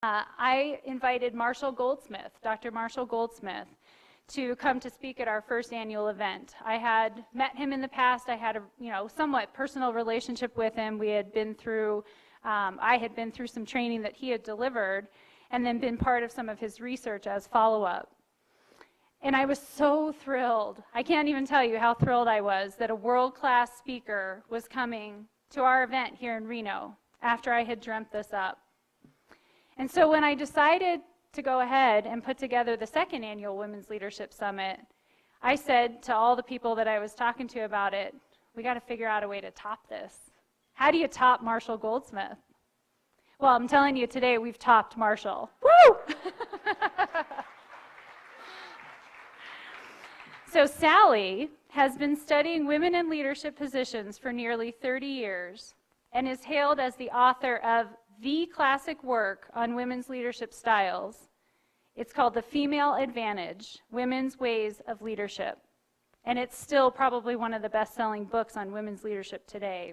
I invited Marshall Goldsmith, Dr. Marshall Goldsmith, to come to speak at our first annual event. I had met him in the past. I had a somewhat personal relationship with him. We had been through, I had been through some training that he had delivered, and then been part of some of his research as follow-up. And I was so thrilled. I can't even tell you how thrilled I was that a world-class speaker was coming to our event here in Reno after I had dreamt this up. And so when I decided to go ahead and put together the second annual Women's Leadership Summit, I said to all the people that I was talking to about it, we got to figure out a way to top this. How do you top Marshall Goldsmith? Well, I'm telling you today, we've topped Marshall. Woo! So Sally has been studying women in leadership positions for nearly 30 years and is hailed as the author of the classic work on women's leadership styles. It's called The Female Advantage, Women's Ways of Leadership. And it's still probably one of the best-selling books on women's leadership today.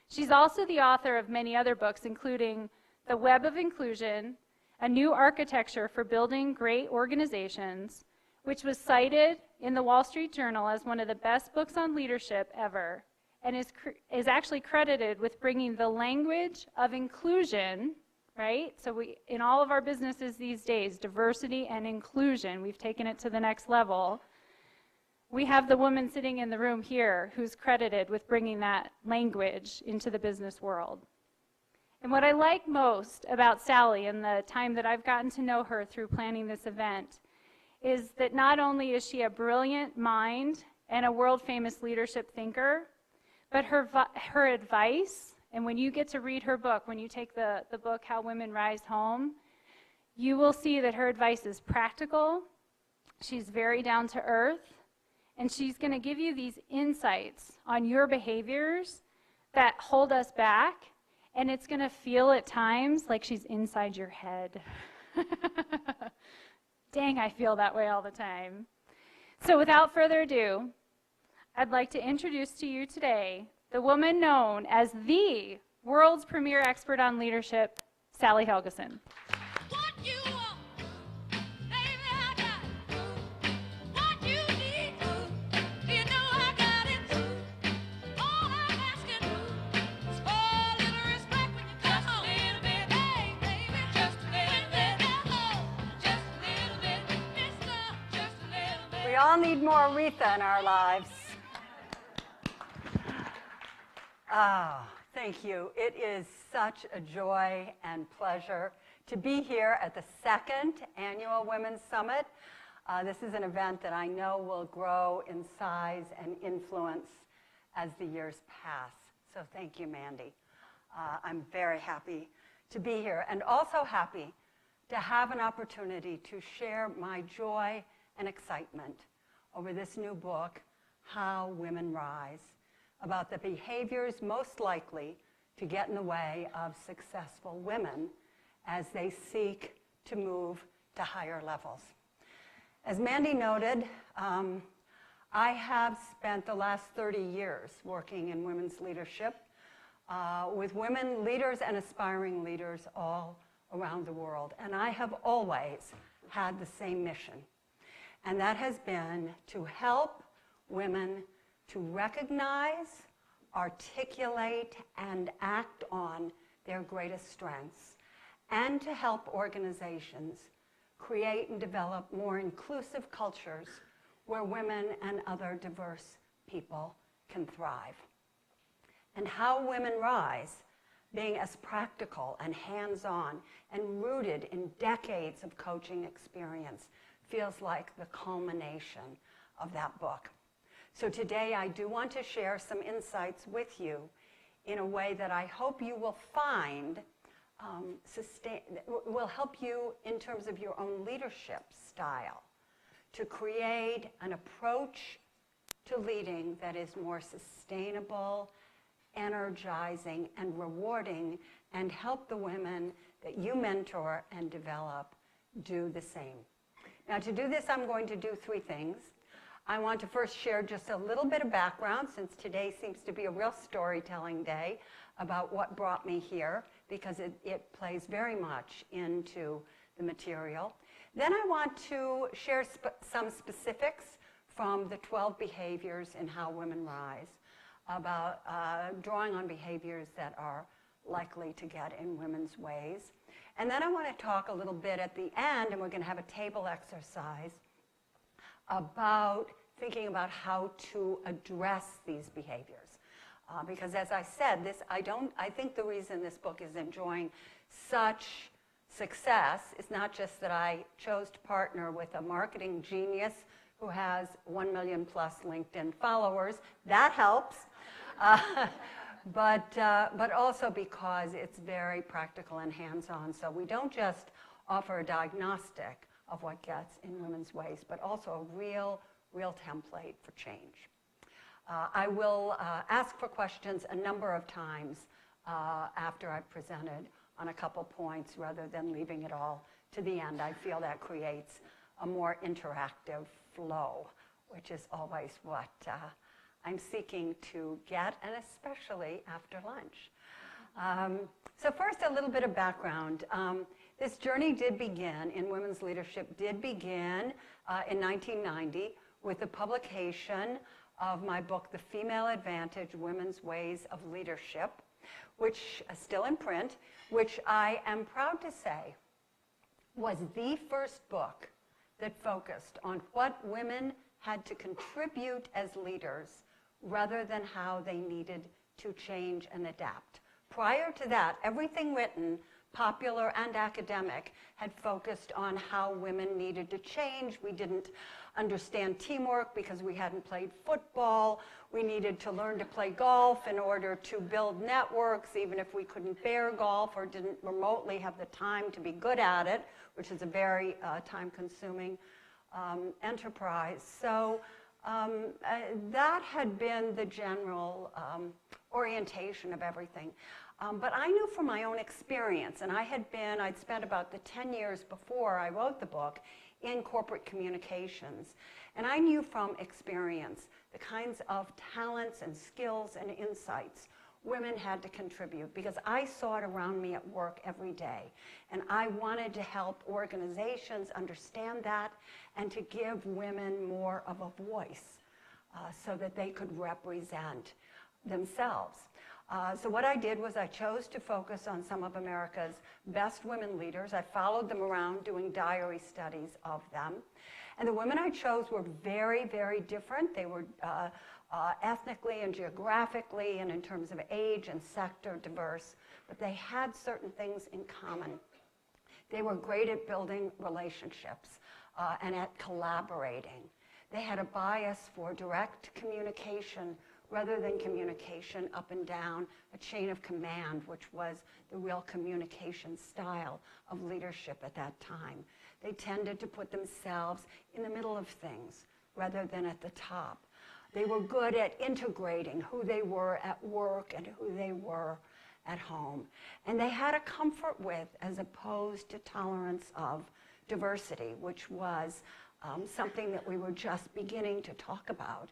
She's also the author of many other books, including The Web of Inclusion, A New Architecture for Building Great Organizations, which was cited in the Wall Street Journal as one of the best books on leadership ever, and is actually credited with bringing the language of inclusion, right? So in all of our businesses these days, diversity and inclusion, we've taken it to the next level. We have the woman sitting in the room here who's credited with bringing that language into the business world. And what I like most about Sally and the time that I've gotten to know her through planning this event is that not only is she a brilliant mind and a world-famous leadership thinker, but her advice, and when you get to read her book, when you take the book, How Women Rise Home, you will see that her advice is practical, she's very down to earth, and she's going to give you these insights on your behaviors that hold us back, and it's going to feel at times like she's inside your head. Dang, I feel that way all the time. So without further ado, I'd like to introduce to you today the woman known as the world's premier expert on leadership, Sally Helgesen. What you want, baby, I got it. What you need, you know I got it. All I'm asking is for a little respect when you come home. Just a little bit, hey, baby, just a little bit. Just a little bit, mister, just a little bit. We all need more Aretha in our lives. Thank you. It is such a joy and pleasure to be here at the second annual Women's Summit. This is an event that I know will grow in size and influence as the years pass. So thank you, Mandy. I'm very happy to be here and also happy to have an opportunity to share my joy and excitement over this new book, How Women Rise, about the behaviors most likely to get in the way of successful women as they seek to move to higher levels. As Mandy noted, I have spent the last 30 years working in women's leadership with women leaders and aspiring leaders all around the world. And I have always had the same mission, and that has been to help women to recognize, articulate, and act on their greatest strengths, and to help organizations create and develop more inclusive cultures where women and other diverse people can thrive. And How Women Rise, being as practical and hands-on and rooted in decades of coaching experience, feels like the culmination of that book. So today I do want to share some insights with you in a way that I hope you will find will help you in terms of your own leadership style to create an approach to leading that is more sustainable, energizing, and rewarding, and help the women that you mentor and develop do the same. Now, to do this, I'm going to do three things. I want to first share just a little bit of background, since today seems to be a real storytelling day about what brought me here because it plays very much into the material. Then I want to share some specifics from the 12 behaviors in How Women Rise, about drawing on behaviors that are likely to get in women's ways. And then I want to talk a little bit at the end, and we're going to have a table exercise about thinking about how to address these behaviors. Because as I said, I think the reason this book is enjoying such success is not just that I chose to partner with a marketing genius who has 1 million plus LinkedIn followers. That helps. But also because it's very practical and hands-on. So we don't just offer a diagnostic of what gets in women's ways, but also a real template for change. I will ask for questions a number of times after I've presented on a couple points rather than leaving it all to the end. I feel that creates a more interactive flow, which is always what I'm seeking to get, and especially after lunch. So first, a little bit of background. This journey in women's leadership did begin in 1990 with the publication of my book, The Female Advantage, Women's Ways of Leadership, which is still in print, which I am proud to say was the first book that focused on what women had to contribute as leaders rather than how they needed to change and adapt. Prior to that, everything written, popular and academic, had focused on how women needed to change. We didn't understand teamwork because we hadn't played football. We needed to learn to play golf in order to build networks, even if we couldn't bear golf or didn't remotely have the time to be good at it, which is a very time-consuming enterprise. So that had been the general orientation of everything. But I knew from my own experience, and I'd spent about the 10 years before I wrote the book in corporate communications. And I knew from experience the kinds of talents and skills and insights women had to contribute, because I saw it around me at work every day. And I wanted to help organizations understand that and to give women more of a voice so that they could represent themselves. So what I did was I chose to focus on some of America's best women leaders. I followed them around doing diary studies of them. And the women I chose were very, very different. They were ethnically and geographically and in terms of age and sector diverse, but they had certain things in common. They were great at building relationships and at collaborating. They had a bias for direct communication rather than communication up and down a chain of command, which was the real communication style of leadership at that time. They tended to put themselves in the middle of things rather than at the top. They were good at integrating who they were at work and who they were at home. And they had a comfort with, as opposed to tolerance of, diversity, which was something that we were just beginning to talk about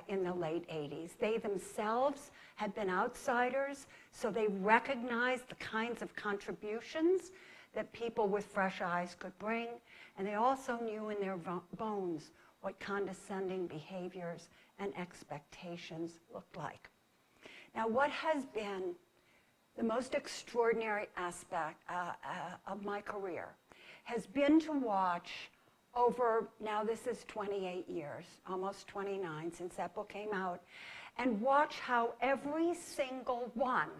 in the late 80s. They themselves had been outsiders, so they recognized the kinds of contributions that people with fresh eyes could bring, and they also knew in their bones what condescending behaviors and expectations looked like. Now, what has been the most extraordinary aspect of my career has been to watch over, now this is 28 years, almost 29 since that book came out, and watch how every single one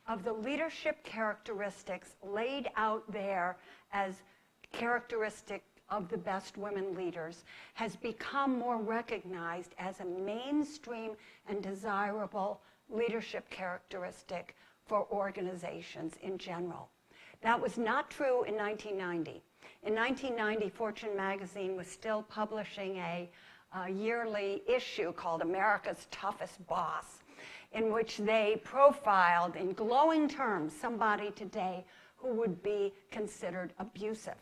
of the leadership characteristics laid out there as characteristic of the best women leaders has become more recognized as a mainstream and desirable leadership characteristic for organizations in general. That was not true in 1990. In 1990, Fortune magazine was still publishing a yearly issue called America's Toughest Boss, in which they profiled in glowing terms somebody today who would be considered abusive.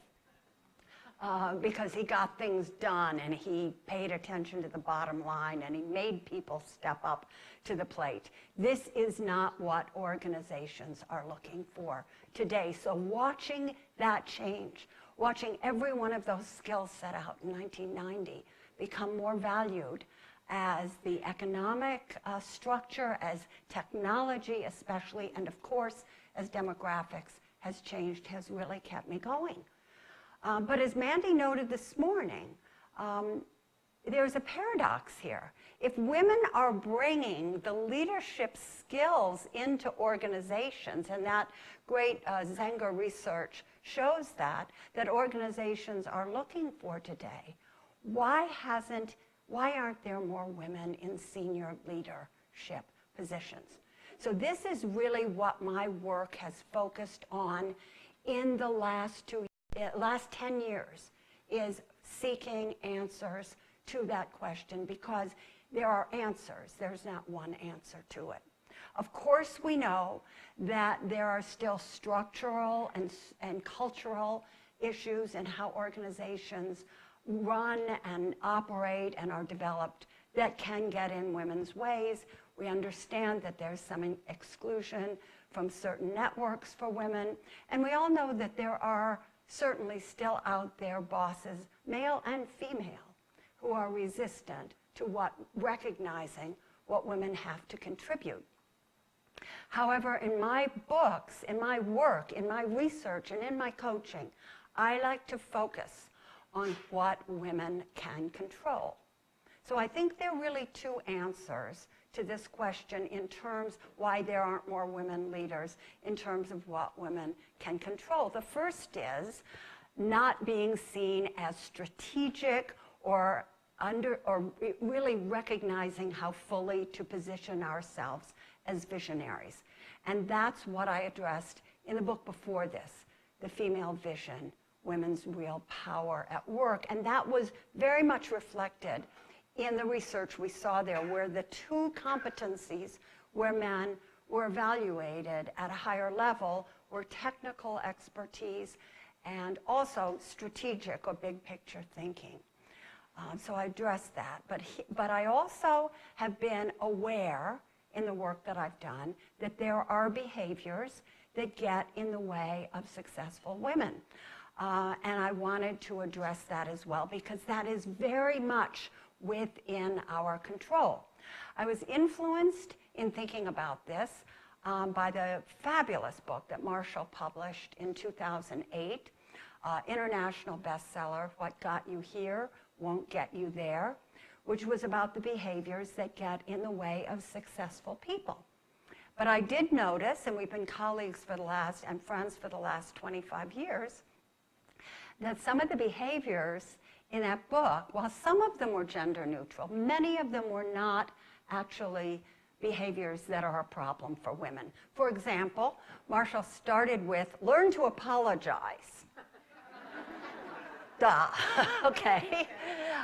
because he got things done and he paid attention to the bottom line and he made people step up to the plate. This is not what organizations are looking for today. So watching that change, watching every one of those skills set out in 1990 become more valued as the economic structure, as technology especially, and of course as demographics has changed, has really kept me going. But as Mandy noted this morning, there's a paradox here. If women are bringing the leadership skills into organizations, and that great Zenger research shows that organizations are looking for today, why aren't there more women in senior leadership positions? So this is really what my work has focused on in the last 10 years, is seeking answers to that question, because there are answers. There's not one answer to it. Of course, we know that there are still structural and cultural issues in how organizations run and operate and are developed that can get in women's ways. We understand that there's some exclusion from certain networks for women, and we all know that there are certainly still out there bosses, male and female, who are resistant to recognizing what women have to contribute. However, in my books, in my work, in my research, and in my coaching, I like to focus on what women can control. So I think there are really two answers to this question in terms why there aren't more women leaders, in terms of what women can control. The first is not being seen as strategic or really recognizing how fully to position ourselves as visionaries. And that's what I addressed in the book before this, The Female Vision, Women's Real Power at Work. And that was very much reflected in the research we saw there, where the two competencies where men were evaluated at a higher level were technical expertise and also strategic or big picture thinking. So I addressed that. But I also have been aware in the work that I've done that there are behaviors that get in the way of successful women. And I wanted to address that as well, because that is very much within our control. I was influenced in thinking about this by the fabulous book that Marshall published in 2008, international bestseller, What Got You Here Won't Get You There, which was about the behaviors that get in the way of successful people. But I did notice, and we've been colleagues and friends for the last 25 years, that some of the behaviors in that book, while some of them were gender neutral, many of them were not actually behaviors that are a problem for women. For example, Marshall started with, learn to apologize. Duh, okay.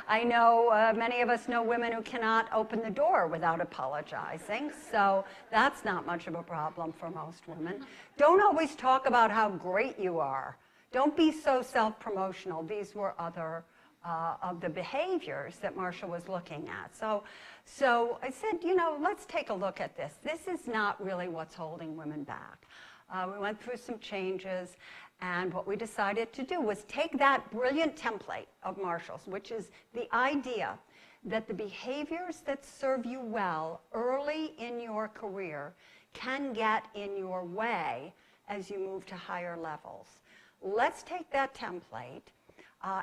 I know many of us know women who cannot open the door without apologizing, so that's not much of a problem for most women. Don't always talk about how great you are. Don't be so self-promotional. These were other of the behaviors that Marshall was looking at. So I said, let's take a look at this. This is not really what's holding women back. We went through some changes, and what we decided to do was take that brilliant template of Marshall's, which is the idea that the behaviors that serve you well early in your career can get in your way as you move to higher levels. Let's take that template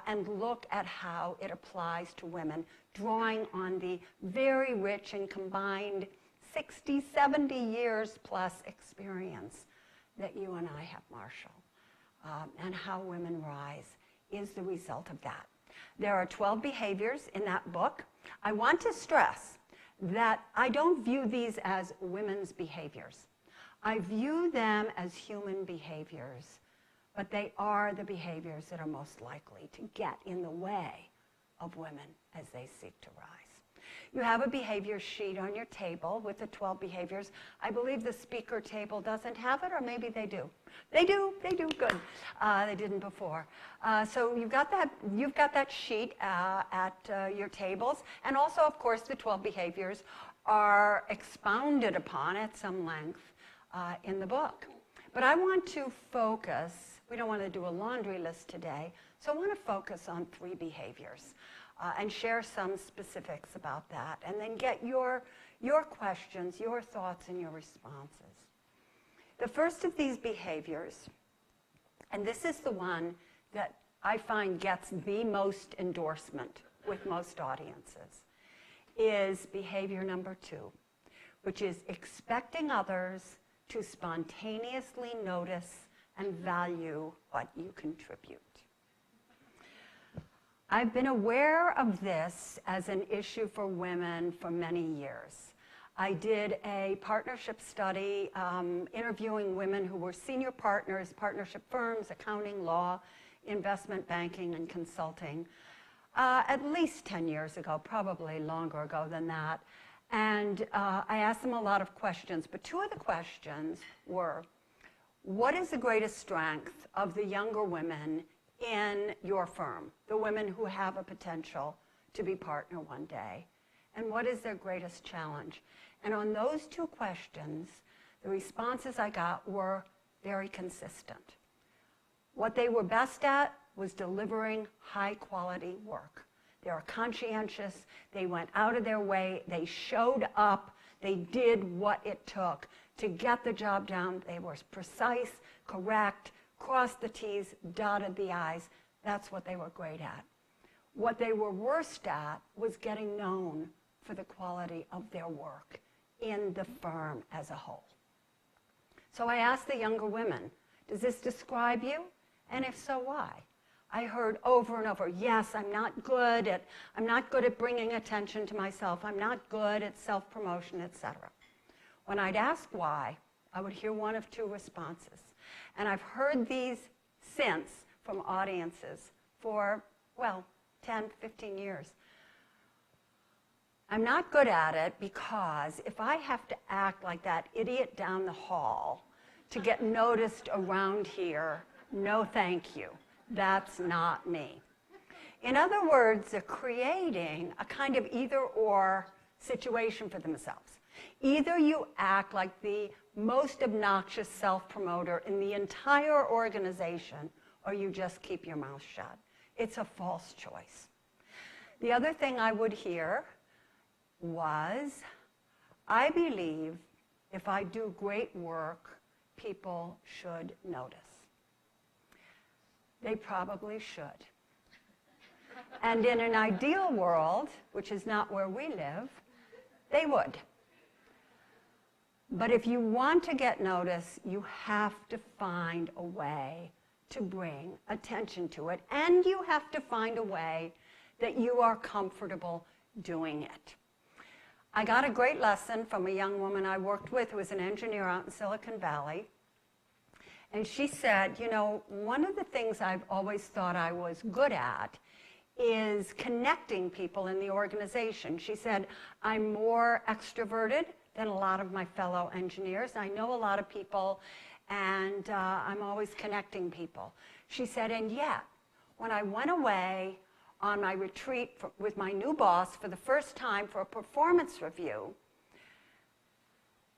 and look at how it applies to women, drawing on the very rich and combined 60, 70 years plus experience that you and I have, Marshall. And how women rise is the result of that. There are 12 behaviors in that book. I want to stress that I don't view these as women's behaviors. I view them as human behaviors, but they are the behaviors that are most likely to get in the way of women as they seek to rise. You have a behavior sheet on your table with the 12 behaviors. I believe the speaker table doesn't have it, or maybe they do. They do, good. They didn't before. So you've got that sheet at your tables. And also, of course, the 12 behaviors are expounded upon at some length in the book. But I want to focus, we don't want to do a laundry list today, so I want to focus on 3 behaviors and share some specifics about that, and then get your questions, your thoughts, and your responses. The first of these behaviors, and this is the one that I find gets the most endorsement with most audiences, is behavior number 2, which is expecting others to spontaneously notice and value what you contribute. I've been aware of this as an issue for women for many years. I did a partnership study interviewing women who were senior partners, partnership firms, accounting, law, investment banking, and consulting, at least 10 years ago, probably longer ago than that. And I asked them a lot of questions, but 2 of the questions were, what is the greatest strength of the younger women in your firm, the women who have a potential to be partner one day? And what is their greatest challenge? And on those 2 questions, the responses I got were very consistent. What they were best at was delivering high-quality work. They were conscientious, they went out of their way, they showed up, they did what it took to get the job done. They were precise, correct, crossed the T's, dotted the I's. That's what they were great at. What they were worst at was getting known for the quality of their work in the firm as a whole. So I asked the younger women, does this describe you? And if so, why? I heard over and over, yes, I'm not good at bringing attention to myself. I'm not good at self-promotion, etc. When I'd ask why, I would hear one of 2 responses. And I've heard these since from audiences for, well, 10, 15 years. I'm not good at it because if I have to act like that idiot down the hall to get noticed around here, no thank you. That's not me. In other words, they're creating a kind of either-or situation for themselves. Either you act like the most obnoxious self-promoter in the entire organization, or you just keep your mouth shut. It's a false choice. The other thing I would hear was, I believe if I do great work, people should notice. They probably should. And in an ideal world, which is not where we live, they would. But if you want to get noticed, you have to find a way to bring attention to it, and you have to find a way that you are comfortable doing it. I got a great lesson from a young woman I worked with who was an engineer out in Silicon Valley. And she said, you know, one of the things I've always thought I was good at is connecting people in the organization. She said, I'm more extroverted than a lot of my fellow engineers. I know a lot of people, and I'm always connecting people. She said, and yet, when I went away on my retreat with my new boss for the first time for a performance review,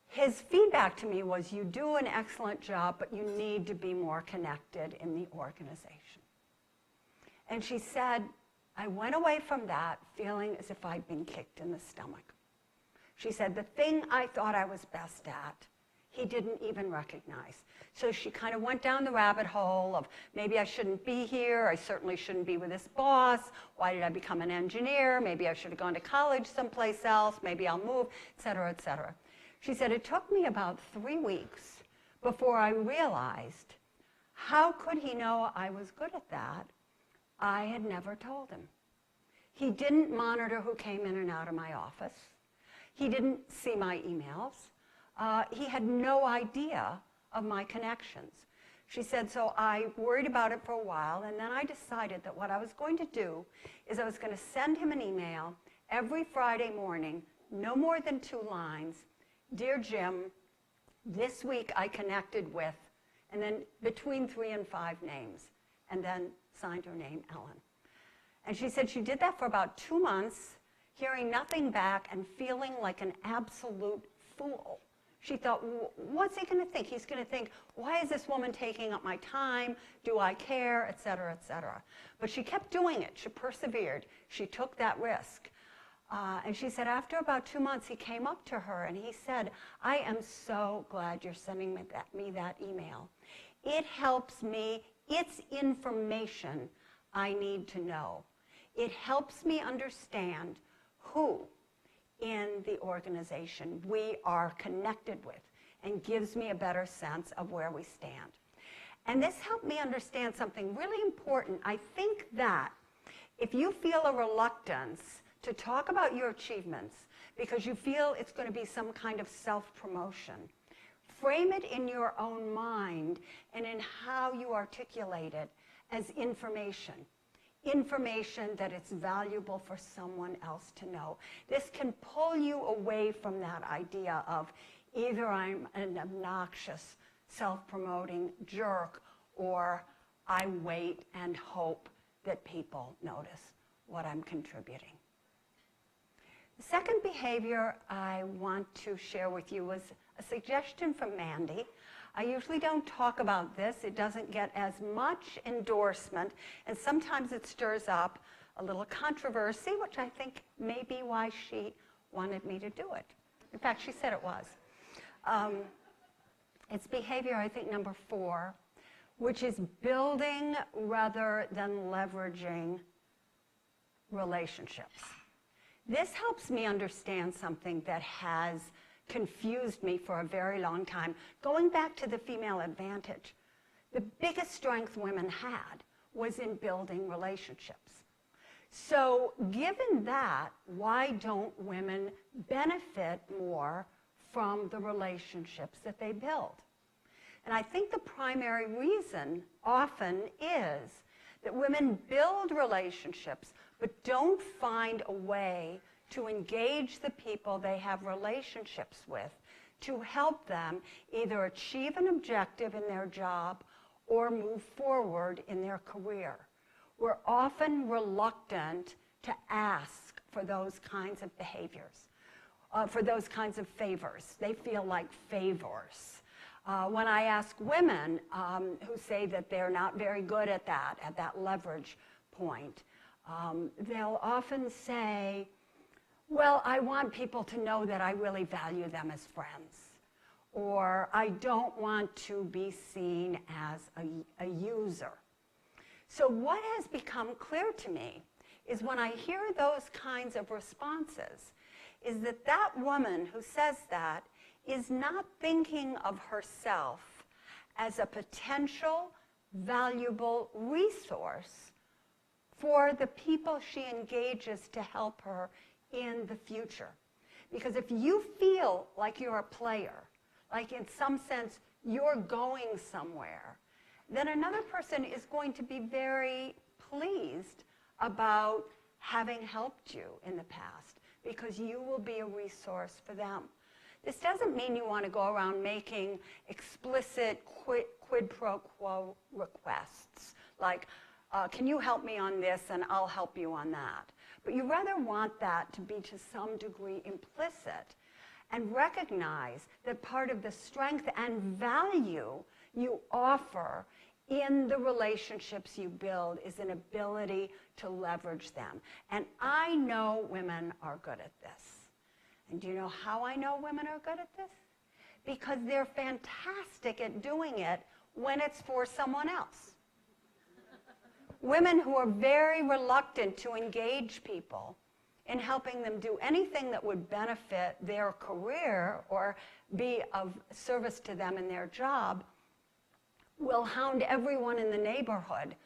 his feedback to me was, you do an excellent job, but you need to be more connected in the organization. And she said, I went away from that feeling as if I'd been kicked in the stomach. She said, the thing I thought I was best at, he didn't even recognize. So she kind of went down the rabbit hole of, maybe I shouldn't be here, I certainly shouldn't be with this boss, why did I become an engineer, maybe I should have gone to college someplace else, maybe I'll move, et cetera, et cetera. She said, it took me about 3 weeks before I realized, how could he know I was good at that? I had never told him. He didn't monitor who came in and out of my office. He didn't see my emails. He had no idea of my connections. She said, so I worried about it for a while, and then I decided that what I was going to do is I was going to send him an email every Friday morning, no more than 2 lines, "Dear Jim, this week I connected with," and then between 3 and 5 names, and then signed her name, Ellen. And she said she did that for about 2 months, hearing nothing back and feeling like an absolute fool. She thought, what's he going to think? He's going to think, why is this woman taking up my time? Do I care? Et cetera, et cetera. But she kept doing it. She persevered. She took that risk. And she said after about 2 months, he came up to her and he said, "I am so glad you're sending me that email. It helps me. It's information I need to know. It helps me understand who in the organization we are connected with and gives me a better sense of where we stand." And this helped me understand something really important. I think that if you feel a reluctance to talk about your achievements because you feel it's going to be some kind of self-promotion, frame it in your own mind and in how you articulate it as information. Information that it's valuable for someone else to know. This can pull you away from that idea of either I'm an obnoxious, self-promoting jerk, or I wait and hope that people notice what I'm contributing. The second behavior I want to share with you was a suggestion from Mandy. I usually don't talk about this. It doesn't get as much endorsement, and sometimes it stirs up a little controversy, which I think may be why she wanted me to do it. In fact, she said it was. It's behavior, I think, number 4, which is building rather than leveraging relationships. This helps me understand something that has confused me for a very long time. Going back to the female advantage, the biggest strength women had was in building relationships. So given that, why don't women benefit more from the relationships that they build? And I think the primary reason often is that women build relationships but don't find a way to engage the people they have relationships with to help them either achieve an objective in their job or move forward in their career. We're often reluctant to ask for those kinds of behaviors, for those kinds of favors. They feel like favors. When I ask women who say that they're not very good at that leverage point, they'll often say, well, I want people to know that I really value them as friends, or I don't want to be seen as a user. So what has become clear to me is when I hear those kinds of responses, is that that woman who says that is not thinking of herself as a potential, valuable resource for the people she engages to help her in the future. Because if you feel like you're a player, like in some sense you're going somewhere, then another person is going to be very pleased about having helped you in the past, because you will be a resource for them. This doesn't mean you want to go around making explicit quid pro quo requests, like, can you help me on this and I'll help you on that. But you rather want that to be to some degree implicit, and recognize that part of the strength and value you offer in the relationships you build is an ability to leverage them. And I know women are good at this. And do you know how I know women are good at this? Because they're fantastic at doing it when it's for someone else. Women who are very reluctant to engage people in helping them do anything that would benefit their career or be of service to them in their job will hound everyone in the neighborhood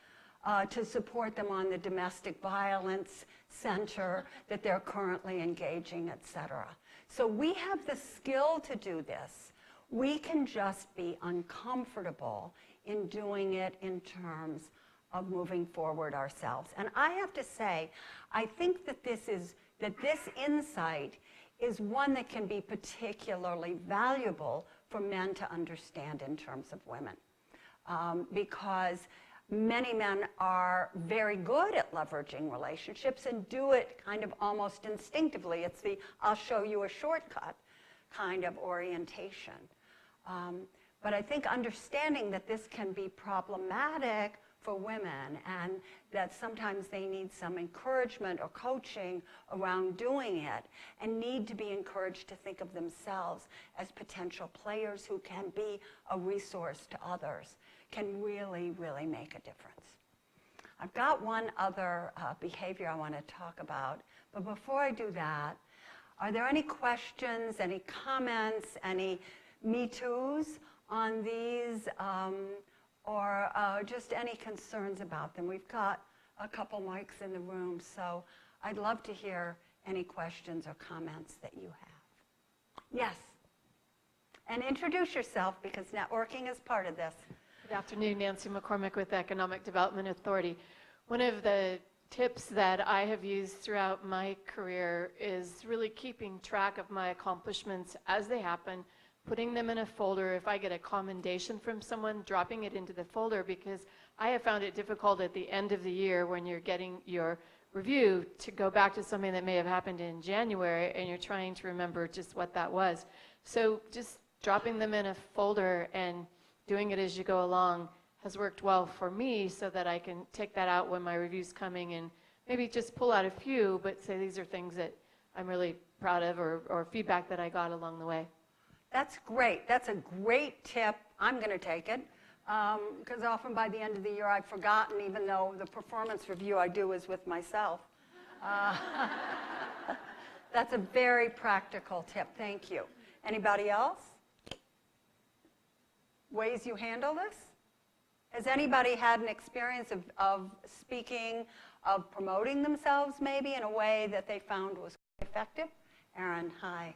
to support them on the domestic violence center that they're currently engaging, etc. So we have the skill to do this. We can just be uncomfortable in doing it in terms of moving forward ourselves. And I have to say, I think that this is that this insight is one that can be particularly valuable for men to understand in terms of women. Because many men are very good at leveraging relationships and do it kind of almost instinctively. It's the I'll show you a shortcut kind of orientation. But I think understanding that this can be problematic for women and that sometimes they need some encouragement or coaching around doing it and need to be encouraged to think of themselves as potential players who can be a resource to others can really, really make a difference. I've got one other behavior I want to talk about, but before I do that, are there any questions, any comments, any Me Too's on these, or just any concerns about them? We've got a couple mics in the room, so I'd love to hear any questions or comments that you have. Yes. And introduce yourself, because networking is part of this. Good afternoon, Nancy McCormick with Economic Development Authority. One of the tips that I have used throughout my career is really keeping track of my accomplishments as they happen, putting them in a folder. If I get a commendation from someone, dropping it into the folder, because I have found it difficult at the end of the year when you're getting your review to go back to something that may have happened in January and you're trying to remember just what that was. So just dropping them in a folder and doing it as you go along has worked well for me, so that I can take that out when my review's coming and maybe just pull out a few, but say these are things that I'm really proud of, or feedback that I got along the way. That's great. That's a great tip. I'm going to take it, because often by the end of the year I've forgotten, even though the performance review I do is with myself. That's a very practical tip. Thank you. Anybody else? Ways you handle this? Has anybody had an experience of speaking, of promoting themselves maybe in a way that they found was effective? Erin, hi.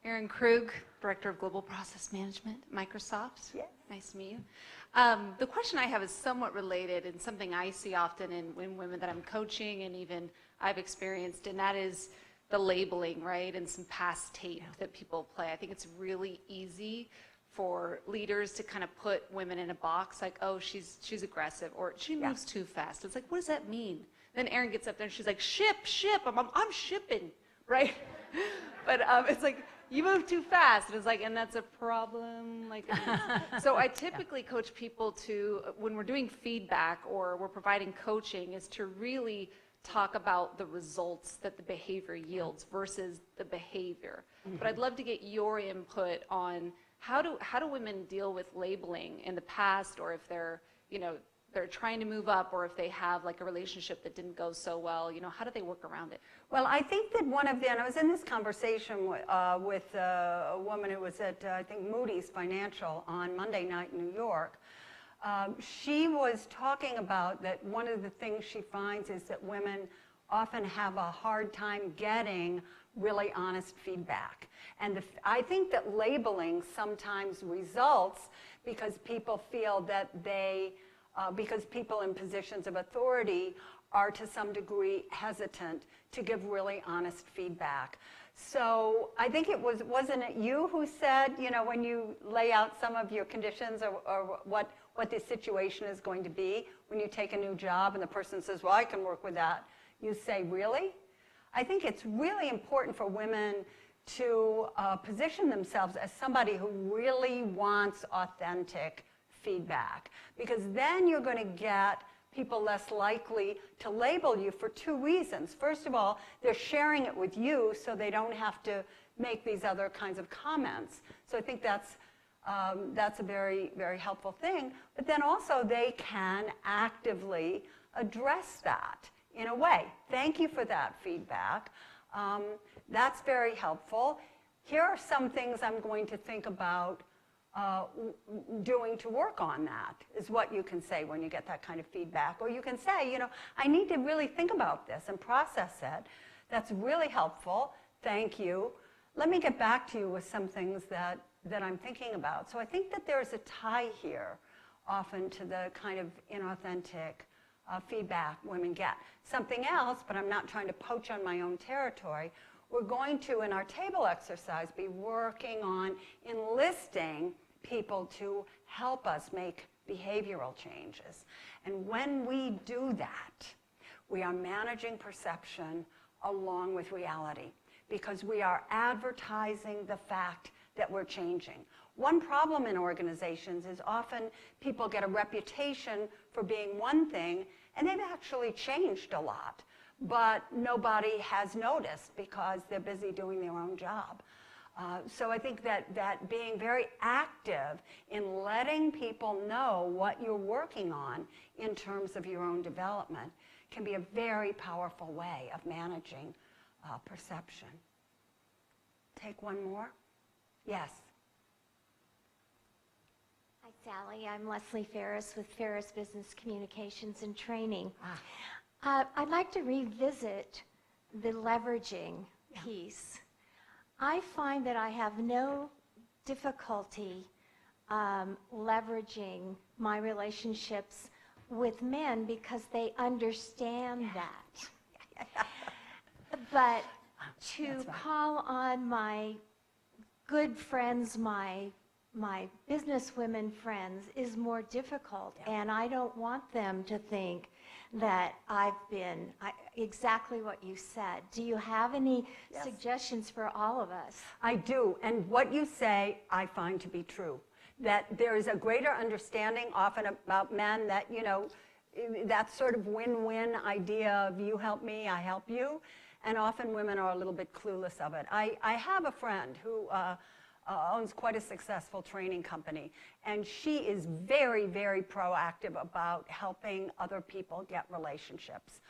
Erin Krug, Director of Global Process Management, Microsoft. Yes. Nice to meet you. The question I have is somewhat related and something I see often in women that I'm coaching and even I've experienced, and that is the labeling, right, and some past tape that people play. I think it's really easy for leaders to kind of put women in a box, like, oh, she's aggressive, or she moves too fast. It's like, what does that mean? Then Erin gets up there and she's like, ship. I'm shipping, right? But it's like, you move too fast. And it's like, and that's a problem. Like, so I typically coach people to, when we're doing feedback or we're providing coaching, is to really talk about the results that the behavior yields versus the behavior. But I'd love to get your input on how do women deal with labeling in the past, or if they're, they're trying to move up, or if they have like a relationship that didn't go so well, how do they work around it? Well, I think that I was in this conversation with a woman who was at, I think, Moody's Financial on Monday night in New York. She was talking about that one of the things she finds is that women often have a hard time getting really honest feedback. And I think that labeling sometimes results because people feel that because people in positions of authority are to some degree hesitant to give really honest feedback. So I think wasn't it you who said, when you lay out some of your conditions or what the situation is going to be, when you take a new job and the person says, well, I can work with that, you say, really? I think it's really important for women to position themselves as somebody who really wants authentic feedback, because then you're going to get people less likely to label you for two reasons. First of all, they're sharing it with you so they don't have to make these other kinds of comments. So I think that's a very, very helpful thing. But then also they can actively address that in a way. Thank you for that feedback. That's very helpful. Here are some things I'm going to think about doing to work on that, is what you can say when you get that kind of feedback. Or you can say, I need to really think about this and process it. That's really helpful. Thank you. Let me get back to you with some things that I'm thinking about. So I think that there's a tie here often to the kind of inauthentic feedback women get. Something else, but I'm not trying to poach on my own territory, we're going to, in our table exercise, be working on enlisting people to help us make behavioral changes. And when we do that, we are managing perception along with reality, because we are advertising the fact that we're changing. One problem in organizations is often people get a reputation for being one thing, and they've actually changed a lot, but nobody has noticed because they're busy doing their own job. So I think that being very active in letting people know what you're working on in terms of your own development can be a very powerful way of managing perception. Take one more. Yes. Hi, Sally. I'm Leslie Ferris with Ferris Business Communications and Training. I'd like to revisit the leveraging piece. I find that I have no difficulty leveraging my relationships with men because they understand that. But to call on my good friends, my businesswomen friends, is more difficult, and I don't want them to think that I've been exactly what you said. Do you have any suggestions for all of us? I do, and what you say I find to be true, that there is a greater understanding often about men that, you know, that sort of win-win idea of you help me, I help you, and often women are a little bit clueless of it. I have a friend who owns quite a successful training company, and she is very, very proactive about helping other people get relationships.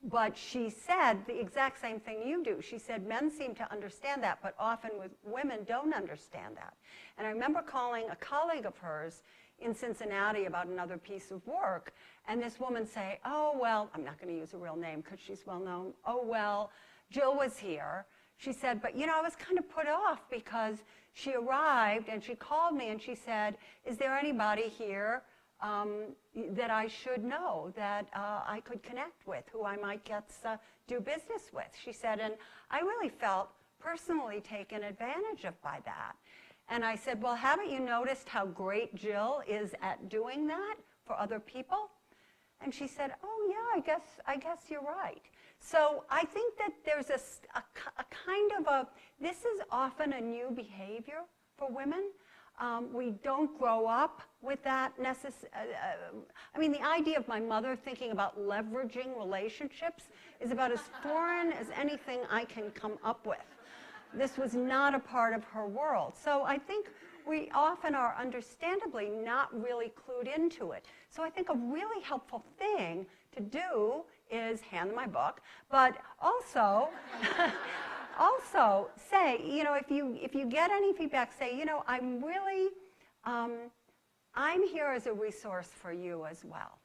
But she said the exact same thing you do. She said men seem to understand that, but often with women don't understand that. And I remember calling a colleague of hers in Cincinnati about another piece of work, and this woman say, oh, well, I'm not going to use a real name because she's well known. Oh, well, Jill was here. She said, but, you know, I was kind of put off because she arrived and she called me and she said, is there anybody here that I should know, that I could connect with, who I might get do business with? She said, and I really felt personally taken advantage of by that. And I said, well, haven't you noticed how great Jill is at doing that for other people? And she said, oh, yeah, I guess you're right. So I think that there's a kind of a, this is often a new behavior for women. We don't grow up with that I mean, the idea of my mother thinking about leveraging relationships is about as foreign as anything I can come up with. This was not a part of her world. So I think we often are understandably not really clued into it. So I think a really helpful thing to do is hand them my book, but also, also say, you know, if you get any feedback, say, you know, I'm really, I'm here as a resource for you as well.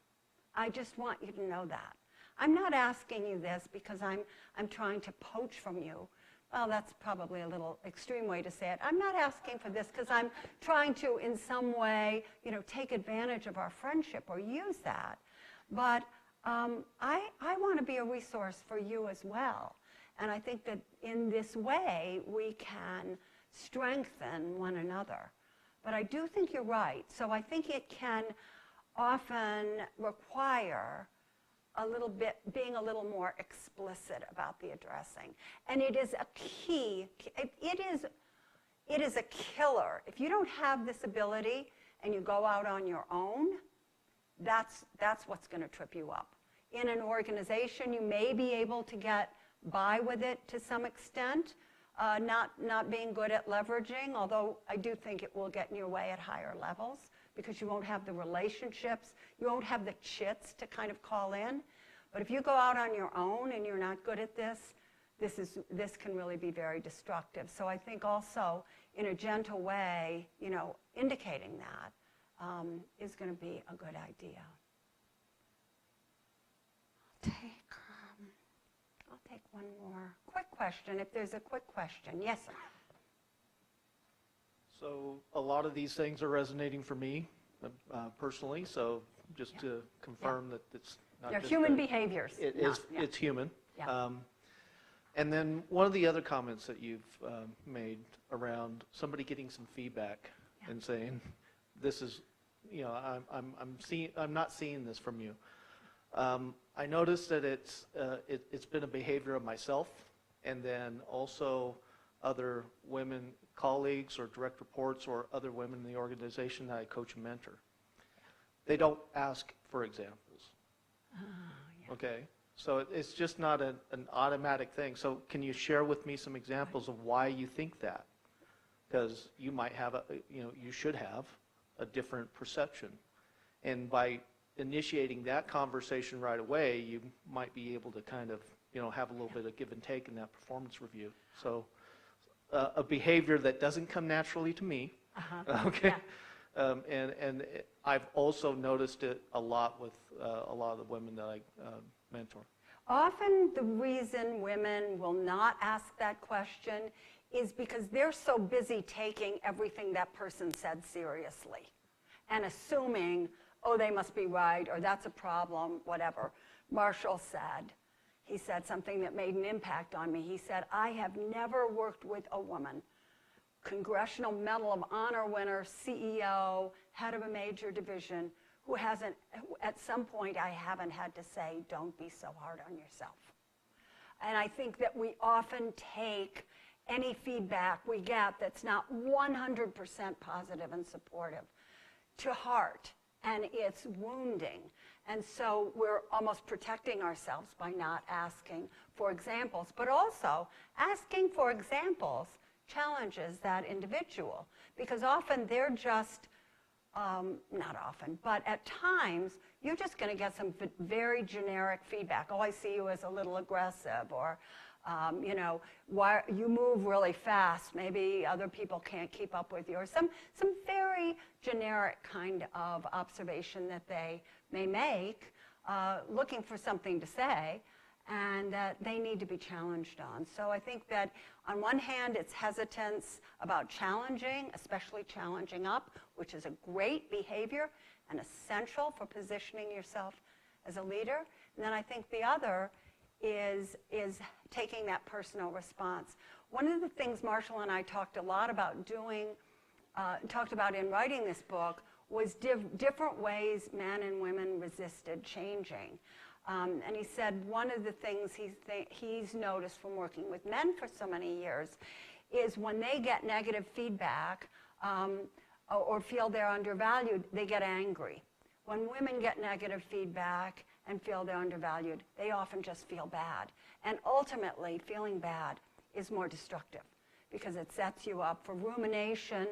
I just want you to know that. I'm not asking you this because I'm trying to poach from you. Well, that's probably a little extreme way to say it. I'm not asking for this because I'm trying to, in some way, you know, take advantage of our friendship or use that. But I want to be a resource for you as well. And I think that in this way, we can strengthen one another. But I do think you're right. So I think it can often require a little bit, being a little more explicit about the addressing. And it is a key, it is a killer. If you don't have this ability and you go out on your own, that's what's going to trip you up. In an organization, you may be able to get by with it to some extent, not being good at leveraging, although I do think it will get in your way at higher levels because you won't have the relationships, you won't have the chits to kind of call in. But if you go out on your own and you're not good at this, this can really be very destructive. So I think also in a gentle way, you know, indicating that is going to be a good idea. I'll take one more quick question, if there's a quick question. Yes, sir. So a lot of these things are resonating for me personally, so just to confirm that it's not They're just human behaviors. It's human. Yeah. And then one of the other comments that you've made around somebody getting some feedback and saying, "This is, I'm not seeing this from you." I noticed that it's been a behavior of myself, and then also other women colleagues or direct reports or other women in the organization that I coach and mentor. They don't ask for examples. Okay, so it's just not an automatic thing. So can you share with me some examples of why you think that? Because you might have you should have a different perception, and by initiating that conversation right away, you might be able to kind of have a little bit of give and take in that performance review. So a behavior that doesn't come naturally to me. Okay. Yeah. And I've also noticed it a lot with a lot of the women that I mentor. Often the reason women will not ask that question is because they're so busy taking everything that person said seriously and assuming, oh, they must be right, or that's a problem, whatever. Marshall said, he said something that made an impact on me. He said, "I have never worked with a woman, Congressional Medal of Honor winner, CEO, head of a major division, who hasn't, at some point I haven't had to say, don't be so hard on yourself." And I think that we often take any feedback we get that's not 100% positive and supportive to heart, and it's wounding. And so we're almost protecting ourselves by not asking for examples, but also asking for examples challenges that individual, because often they're just, not often, but at times, you're just going to get some very generic feedback. "Oh, I see you as a little aggressive," or, "Why you move really fast. Maybe other people can't keep up with you," or some very generic kind of observation that they may make, looking for something to say, and that they need to be challenged on. So I think that on one hand, it's hesitance about challenging, especially challenging up, which is a great behavior and essential for positioning yourself as a leader. And then I think the other is taking that personal response. One of the things Marshall and I talked a lot about talked about in writing this book was different ways men and women resisted changing. And he said one of the things he's noticed from working with men for so many years is when they get negative feedback or feel they're undervalued, they get angry. When women get negative feedback and feel they're undervalued, they often just feel bad. And ultimately, feeling bad is more destructive because it sets you up for rumination,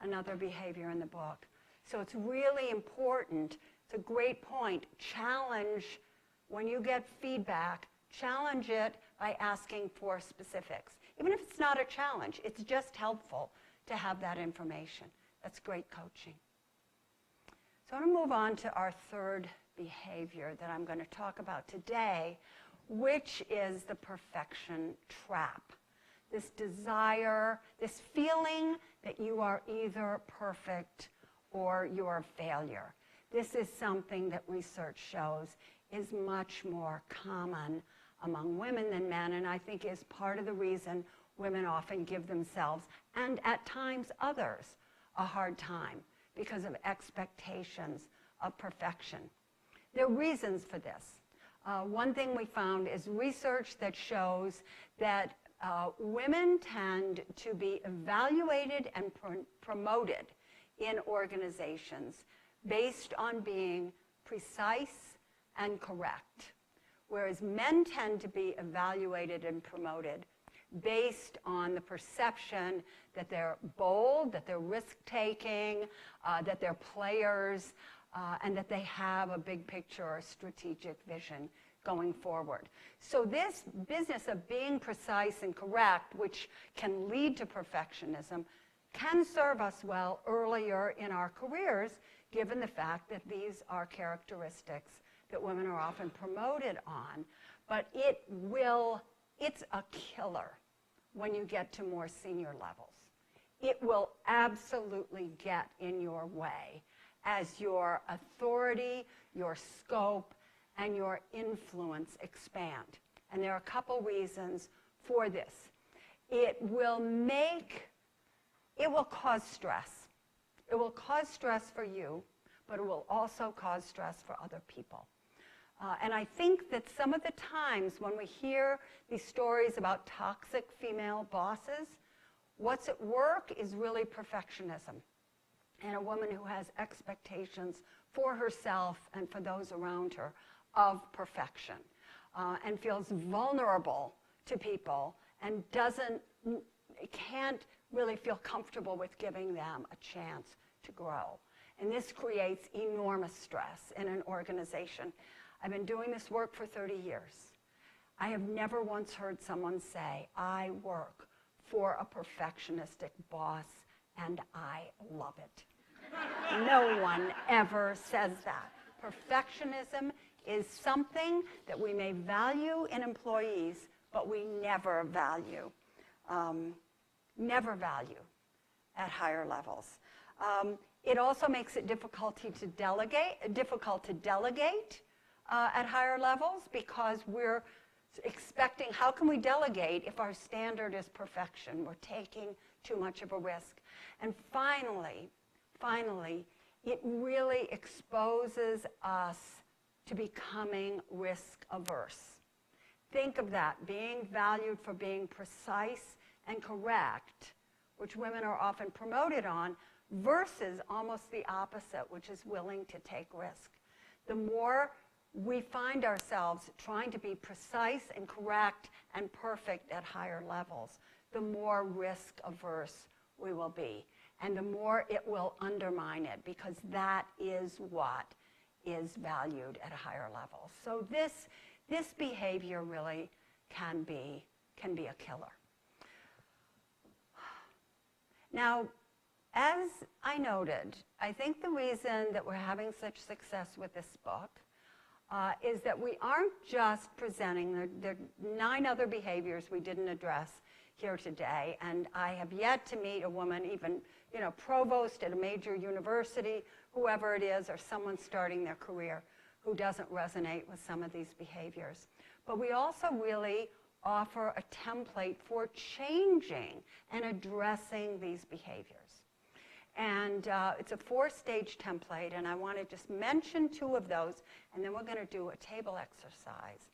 another behavior in the book. So it's really important. It's a great point. Challenge, when you get feedback, challenge it by asking for specifics. Even if it's not a challenge, it's just helpful to have that information. That's great coaching. So I'm going to move on to our third behavior that I'm going to talk about today, which is the perfection trap. This desire, this feeling that you are either perfect or you're a failure. This is something that research shows is much more common among women than men, and I think is part of the reason women often give themselves, and at times others, a hard time because of expectations of perfection. There are reasons for this. One thing we found is research that shows that women tend to be evaluated and promoted in organizations based on being precise and correct, whereas men tend to be evaluated and promoted based on the perception that they're bold, that they're risk-taking, that they're players, and that they have a big picture or strategic vision going forward. So this business of being precise and correct, which can lead to perfectionism, can serve us well earlier in our careers, given the fact that these are characteristics that women are often promoted on. But it's a killer when you get to more senior levels. It will absolutely get in your way as your authority, your scope, and your influence expand. And there are a couple reasons for this. It will cause stress. It will cause stress for you, but it will also cause stress for other people. And I think that some of the times when we hear these stories about toxic female bosses, what's at work is really perfectionism. And a woman who has expectations for herself and for those around her of perfection, and feels vulnerable to people and can't really feel comfortable with giving them a chance to grow. And this creates enormous stress in an organization. I've been doing this work for 30 years. I have never once heard someone say, I work for a perfectionistic boss and I love it. No one ever says that. Perfectionism is something that we may value in employees, but we never value at higher levels. It also makes it difficult to delegate at higher levels, because we're expecting, how can we delegate if our standard is perfection? We're taking too much of a risk. And finally, it really exposes us to becoming risk averse. Think of that, being valued for being precise and correct, which women are often promoted on, versus almost the opposite, which is willing to take risk. The more we find ourselves trying to be precise and correct and perfect at higher levels, the more risk averse we will be, and the more it will undermine it, because that is what is valued at a higher level. So this behavior really can be a killer. Now, as I noted, I think the reason that we're having such success with this book is that we aren't just presenting the 9 other behaviors we didn't address here today, and I have yet to meet a woman, even provost at a major university, whoever it is, or someone starting their career, who doesn't resonate with some of these behaviors. But we also really offer a template for changing and addressing these behaviors. And it's a 4-stage template, and I want to just mention 2 of those, and then we're going to do a table exercise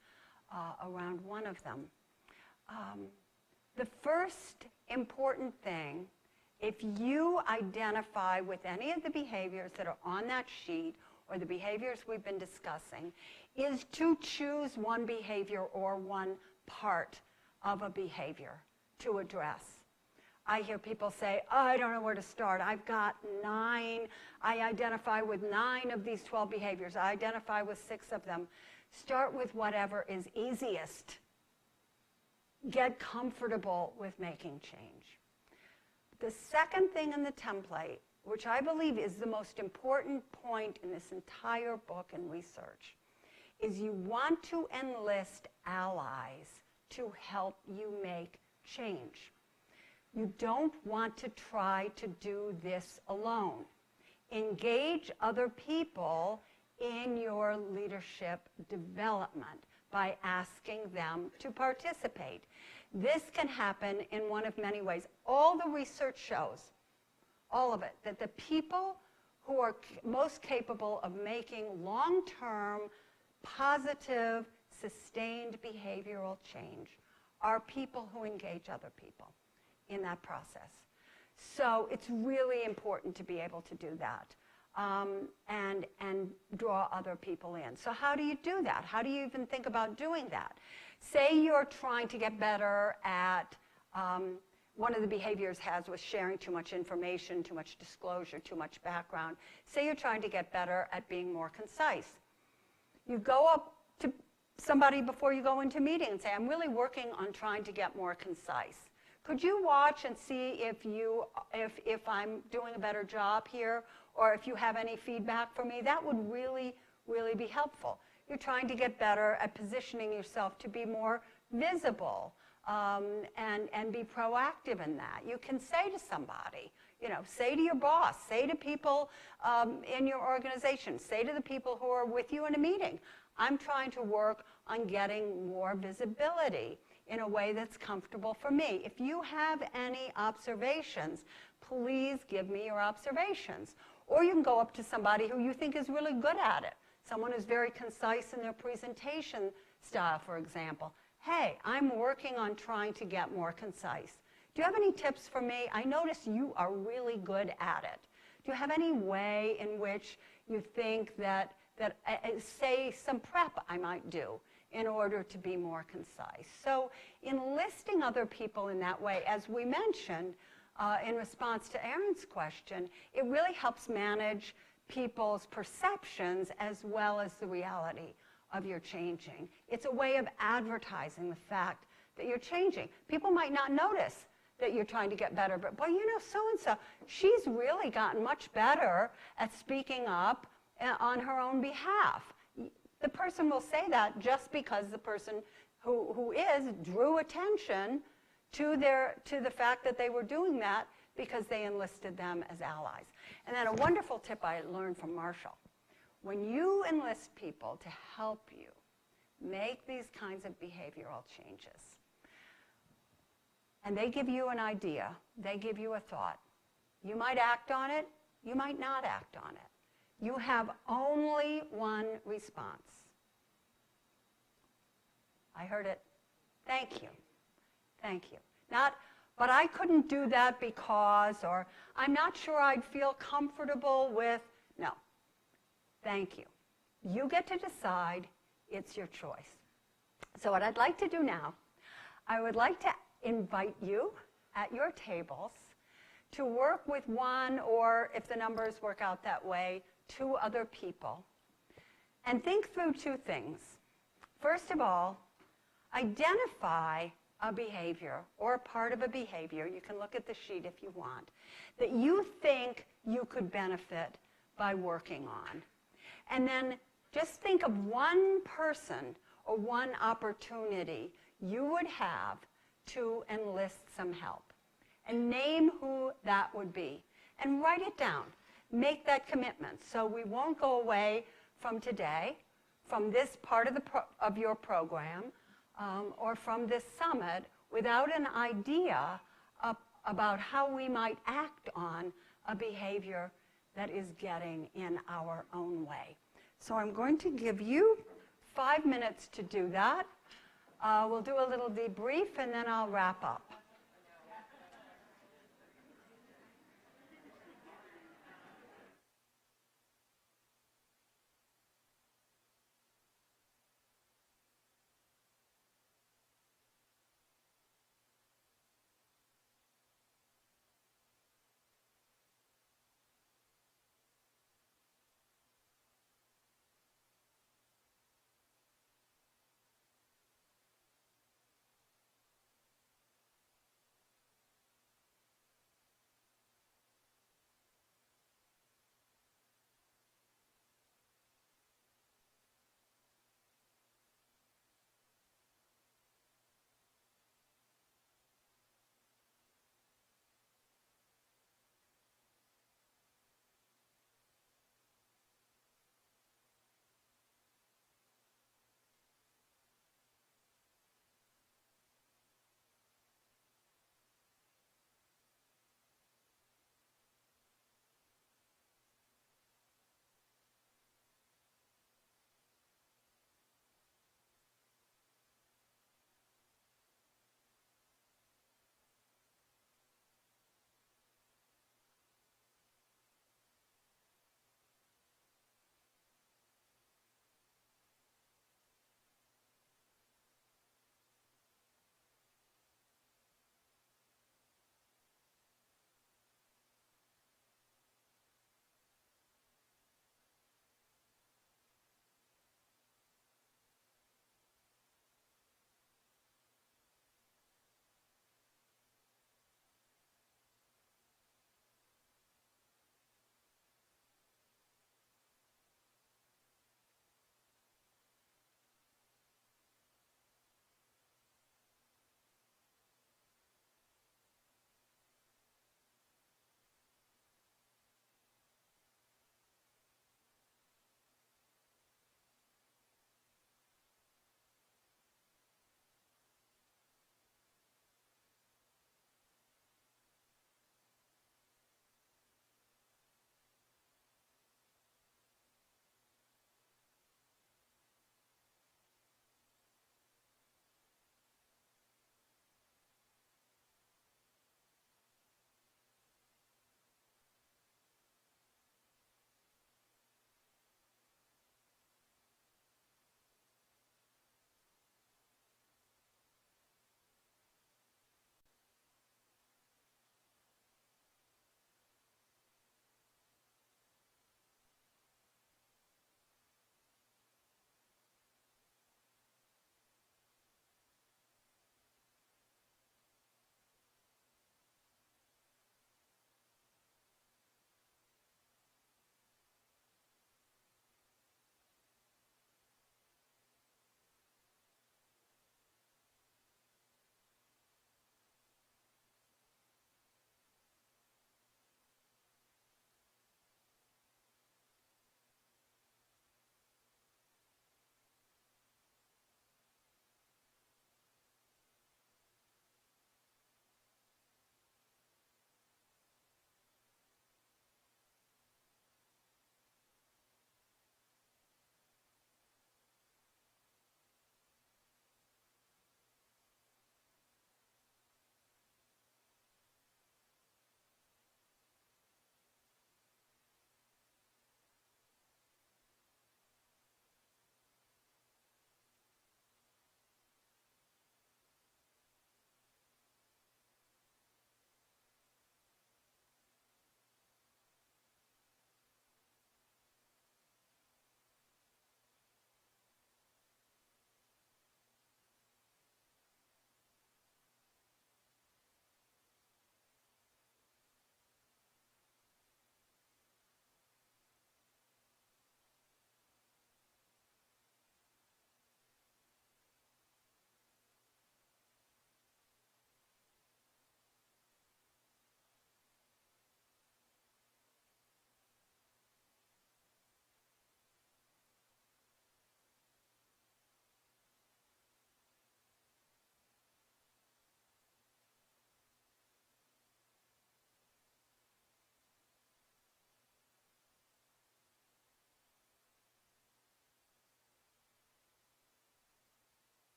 around one of them. The first important thing, if you identify with any of the behaviors that are on that sheet, or the behaviors we've been discussing, is to choose one behavior or one part of a behavior to address. I hear people say, oh, I don't know where to start. I've got 9. I identify with 9 of these 12 behaviors. I identify with 6 of them. Start with whatever is easiest. Get comfortable with making change. The second thing in the template, which I believe is the most important point in this entire book and research, is you want to enlist allies to help you make change. You don't want to try to do this alone. Engage other people in your leadership development by asking them to participate. This can happen in one of many ways. All the research shows, all of it, that the people who are most capable of making long-term, positive, sustained behavioral change are people who engage other people in that process. So it's really important to be able to do that and draw other people in. So how do you do that? How do you even think about doing that? Say you're trying to get better at, one of the behaviors was sharing too much information, too much disclosure, too much background. Say you're trying to get better at being more concise. You go up to somebody before you go into a meeting and say, I'm really working on trying to get more concise. Could you watch and see if I'm doing a better job here, or if you have any feedback for me? That would really, really be helpful. You're trying to get better at positioning yourself to be more visible and be proactive in that. You can say to somebody, say to your boss, say to people in your organization, say to the people who are with you in a meeting, I'm trying to work on getting more visibility in a way that's comfortable for me. If you have any observations, please give me your observations. Or you can go up to somebody who you think is really good at it. Someone who's very concise in their presentation style, for example. Hey, I'm working on trying to get more concise. Do you have any tips for me? I notice you are really good at it. Do you have any way in which you think that say, some prep I might do in order to be more concise? So enlisting other people in that way, as we mentioned in response to Erin's question, it really helps manage people's perceptions as well as the reality of your changing. It's a way of advertising the fact that you're changing. People might not notice that you're trying to get better, but boy, so-and-so, she's really gotten much better at speaking up on her own behalf. The person will say that just because the person who is drew attention to the fact that they were doing that because they enlisted them as allies. And then a wonderful tip I learned from Marshall. When you enlist people to help you make these kinds of behavioral changes, and they give you an idea, they give you a thought, you might act on it, you might not act on it. You have only one response. I heard it. Thank you. Thank you. But I couldn't do that because, or I'm not sure I'd feel comfortable with. No. Thank you. You get to decide. It's your choice. So what I'd like to do now, I would like to invite you at your tables to work with one, or if the numbers work out that way, two other people, and think through two things. First of all, identify a behavior or a part of a behavior, you can look at the sheet if you want, that you think you could benefit by working on. And then just think of one person or one opportunity you would have to enlist some help. And name who that would be. And write it down. Make that commitment. So we won't go away from today, from this part of your program, or from this summit without an idea about how we might act on a behavior that is getting in our own way. So I'm going to give you 5 minutes to do that. We'll do a little debrief and then I'll wrap up.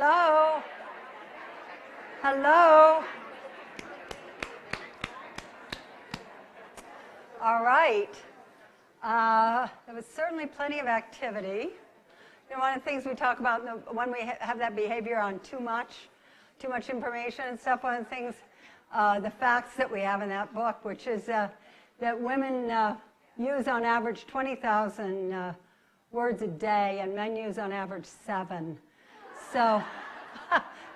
Hello? Hello? All right. There was certainly plenty of activity. You know, one of the things we talk about when we have that behavior on too much information and stuff, one of the things, the facts that we have in that book, which is that women use on average 20,000 words a day, and men use on average 7. So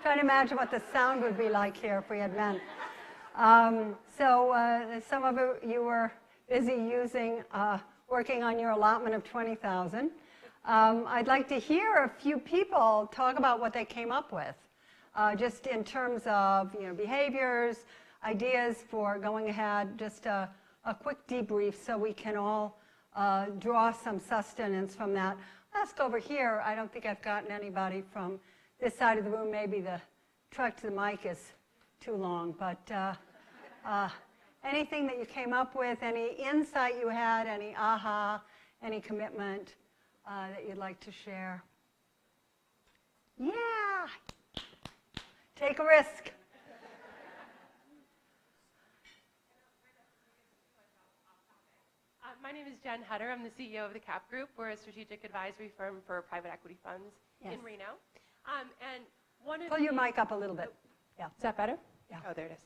trying to imagine what the sound would be like here if we had men. So some of you were busy working on your allotment of 20,000. I'd like to hear a few people talk about what they came up with, just in terms of behaviors, ideas for going ahead, just a quick debrief so we can all draw some sustenance from that. Ask over here, I don't think I've gotten anybody from this side of the room. Maybe the trek to the mic is too long, but anything that you came up with, any insight you had, any aha, any commitment that you'd like to share? Yeah! Take a risk. My name is Jen Hutter. I'm the CEO of the CAP Group. We're a strategic advisory firm for private equity funds in Reno. And one of Pull your mic up a little bit. Yeah. Is that better? Yeah. Oh, there it is.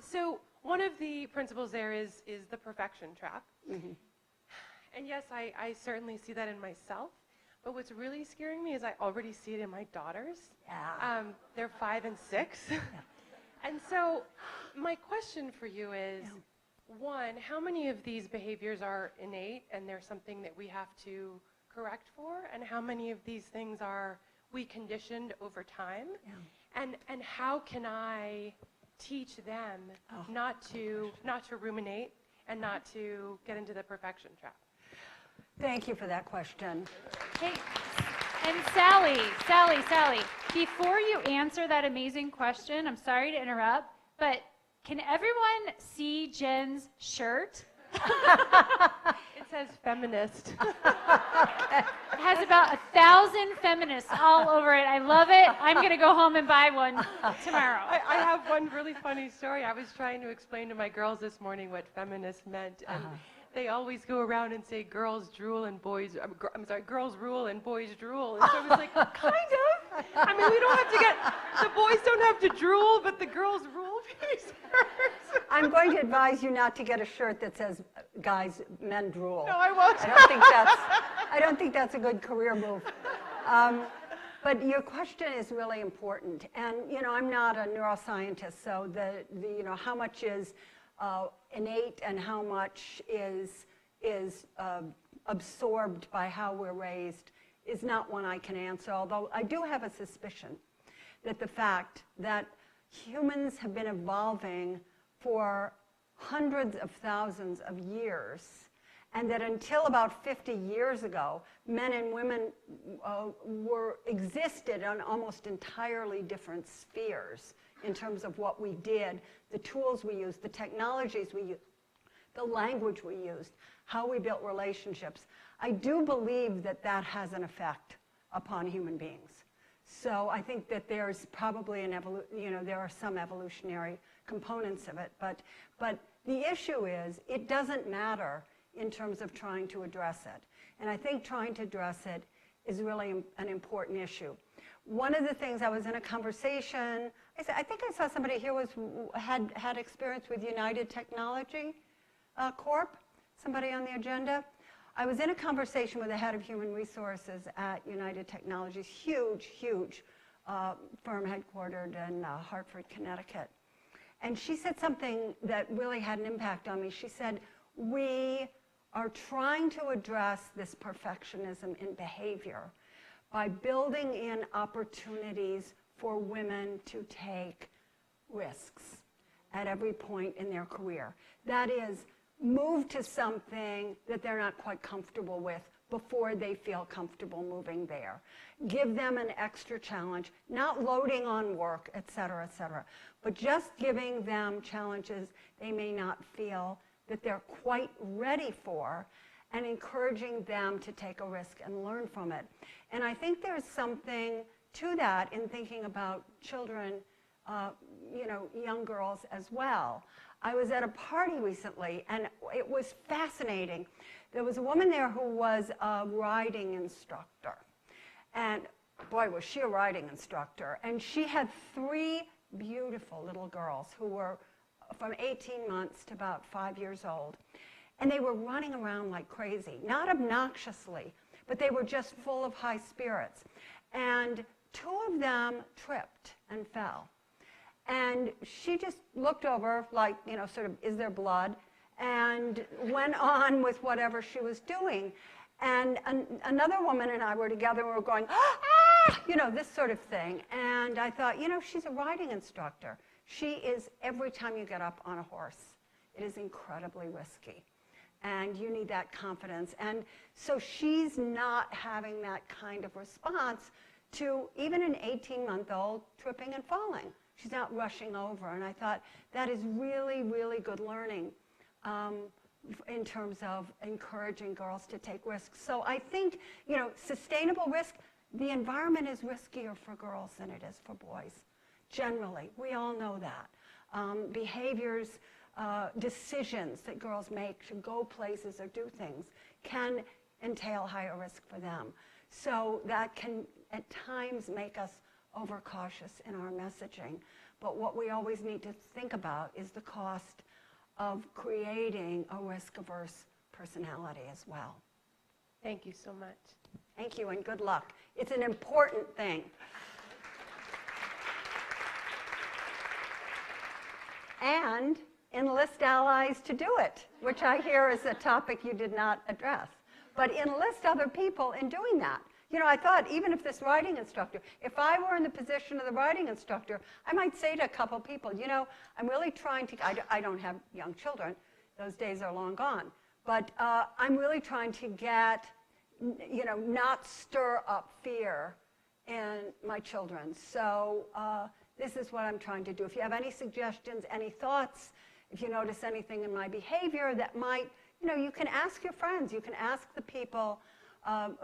So one of the principles there is the perfection trap. Mm-hmm. And yes, I certainly see that in myself. But what's really scaring me is I already see it in my daughters. Yeah. They're 5 and 6. Yeah. And so my question for you is, one, how many of these behaviors are innate and they're something that we have to correct for? And how many of these things are we conditioned over time? Yeah. And how can I teach them not to ruminate and not to get into the perfection trap? Thank you for that question. Hey, and Sally, before you answer that amazing question, I'm sorry to interrupt, but can everyone see Jen's shirt? It says feminist. It has about 1,000 feminists all over it. I love it. I'm going to go home and buy one tomorrow. I have one really funny story. I was trying to explain to my girls this morning what feminist meant, and they always go around and say girls drool and boys, girls rule and boys drool. And so I was like, kind of. I mean, we don't have to the boys don't have to drool, but the girls rule piece hurts. I'm going to advise you not to get a shirt that says men drool. No, I won't. I don't think that's a good career move. But your question is really important. And, I'm not a neuroscientist, so how much is innate and how much is absorbed by how we're raised is not one I can answer, although I do have a suspicion that the fact that humans have been evolving for hundreds of thousands of years, and that until about 50 years ago, men and women existed on almost entirely different spheres in terms of what we did, the tools we used, the technologies we used, the language we used, how we built relationships. I do believe that that has an effect upon human beings. So I think that there's probably there are some evolutionary components of it, but the issue is it doesn't matter in terms of trying to address it. And I think trying to address it is really an important issue. One of the things, I was in a conversation, I think I saw somebody here had experience with United Technology Corp, somebody on the agenda. I was in a conversation with the head of human resources at United Technologies, huge firm headquartered in Hartford, Connecticut. And she said something that really had an impact on me. She said, we are trying to address this perfectionism in behavior by building in opportunities for women to take risks at every point in their career. That is, move to something that they're not quite comfortable with before they feel comfortable moving there. Give them an extra challenge, not loading on work, et cetera, but just giving them challenges they may not feel that they're quite ready for, and encouraging them to take a risk and learn from it. And I think there's something to that in thinking about children, young girls as well. I was at a party recently, and it was fascinating. There was a woman there who was a riding instructor. And boy, was she a riding instructor. And she had 3 beautiful little girls who were from 18 months to about 5 years old. And they were running around like crazy, not obnoxiously, but they were just full of high spirits. And 2 of them tripped and fell. And she just looked over like, sort of, is there blood? And went on with whatever she was doing. And another woman and I were together and we were going, ah! This sort of thing. And I thought, she's a riding instructor. She is, every time you get up on a horse, it is incredibly risky. And you need that confidence. And so she's not having that kind of response to even an 18-month-old tripping and falling. She's not rushing over. And I thought that is really, really good learning in terms of encouraging girls to take risks. So I think, sustainable risk, the environment is riskier for girls than it is for boys. Generally, we all know that. Behaviors, decisions that girls make to go places or do things can entail higher risk for them. So that can at times make us overcautious in our messaging. But what we always need to think about is the cost of creating a risk-averse personality as well. Thank you so much. Thank you and good luck. It's an important thing. And enlist allies to do it, which I hear is a topic you did not address. But enlist other people in doing that. I thought even if this riding instructor, if I were in the position of the riding instructor, I might say to a couple people, I'm really trying to, I don't have young children, those days are long gone, but I'm really trying to get, not stir up fear in my children. So this is what I'm trying to do. If you have any suggestions, any thoughts, if you notice anything in my behavior that might, you can ask your friends, you can ask the people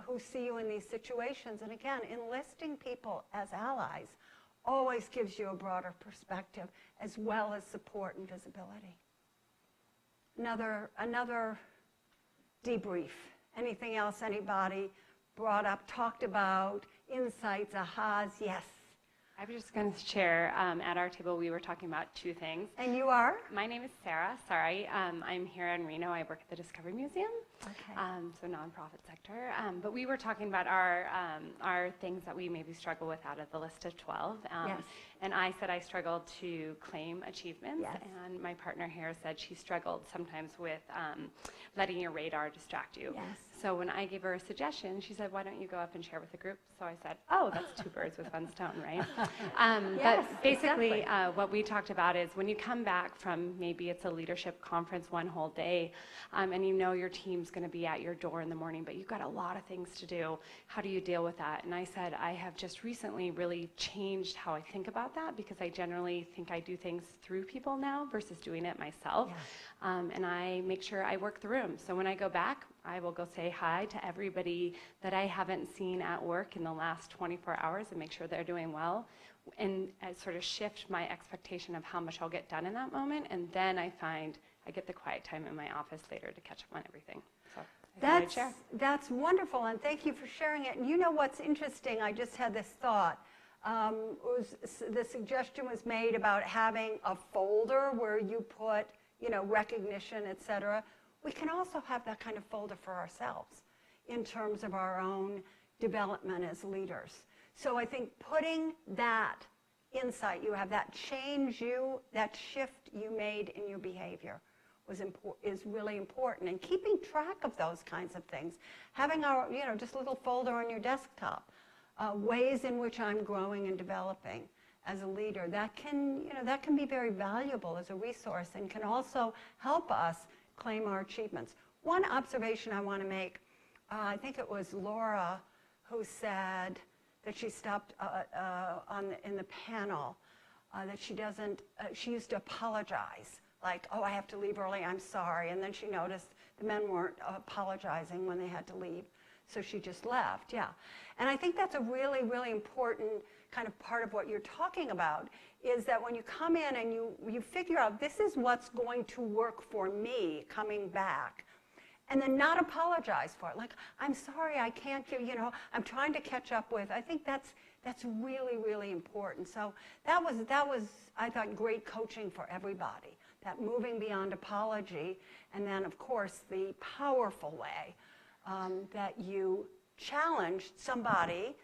who see you in these situations. And again, enlisting people as allies always gives you a broader perspective as well as support and visibility. Another debrief. Anything else anybody brought up, talked about, insights, ahas? Yes. I was just going to share, at our table we were talking about 2 things. And you are? My name is Sarah. Sorry. I'm here in Reno. I work at the Discovery Museum. Okay. So nonprofit sector. But we were talking about our things that we maybe struggle with out of the list of 12. Yes. And I said I struggled to claim achievements. Yes. And my partner here said she struggled sometimes with letting your radar distract you. Yes. So when I gave her a suggestion, she said, why don't you go up and share with the group? So I said, oh, that's 2 birds with 1 stone, right? Yes, but basically, exactly. what we talked about is when you come back from maybe it's a leadership conference 1 whole day, and your team's going to be at your door in the morning, but you've got a lot of things to do. How do you deal with that? And I said, I have just recently really changed how I think about that because I generally think I do things through people now versus doing it myself. Yes. And I make sure I work the room. So when I go back, I will go say hi to everybody that I haven't seen at work in the last 24 hours and make sure they're doing well. And I sort of shift my expectation of how much I'll get done in that moment. And then I find I get the quiet time in my office later to catch up on everything. So I thought I'd share. That's wonderful, and thank you for sharing it. And you know what's interesting? I just had this thought. The suggestion was made about having a folder where you put, recognition, et cetera. We can also have that kind of folder for ourselves in terms of our own development as leaders. So I think putting that insight you have, that that shift you made in your behavior is really important. And keeping track of those kinds of things, having our, just a little folder on your desktop, ways in which I'm growing and developing as a leader, that can be very valuable as a resource and can also help us claim our achievements. One observation I want to make, I think it was Laura who said that she stopped in the panel, that she used to apologize, like, oh, I have to leave early, I'm sorry, and then she noticed the men weren't apologizing when they had to leave. so she just left, yeah. And I think that's a really, really important kind of part of what you're talking about, is that when you come in and you figure out this is what's going to work for me coming back, and then not apologize for it. Like, I'm sorry, I can't give, I'm trying to catch up with. I think that's really, really important. So that was, I thought, great coaching for everybody, that moving beyond apology, and then, of course, the powerful way that you challenged somebody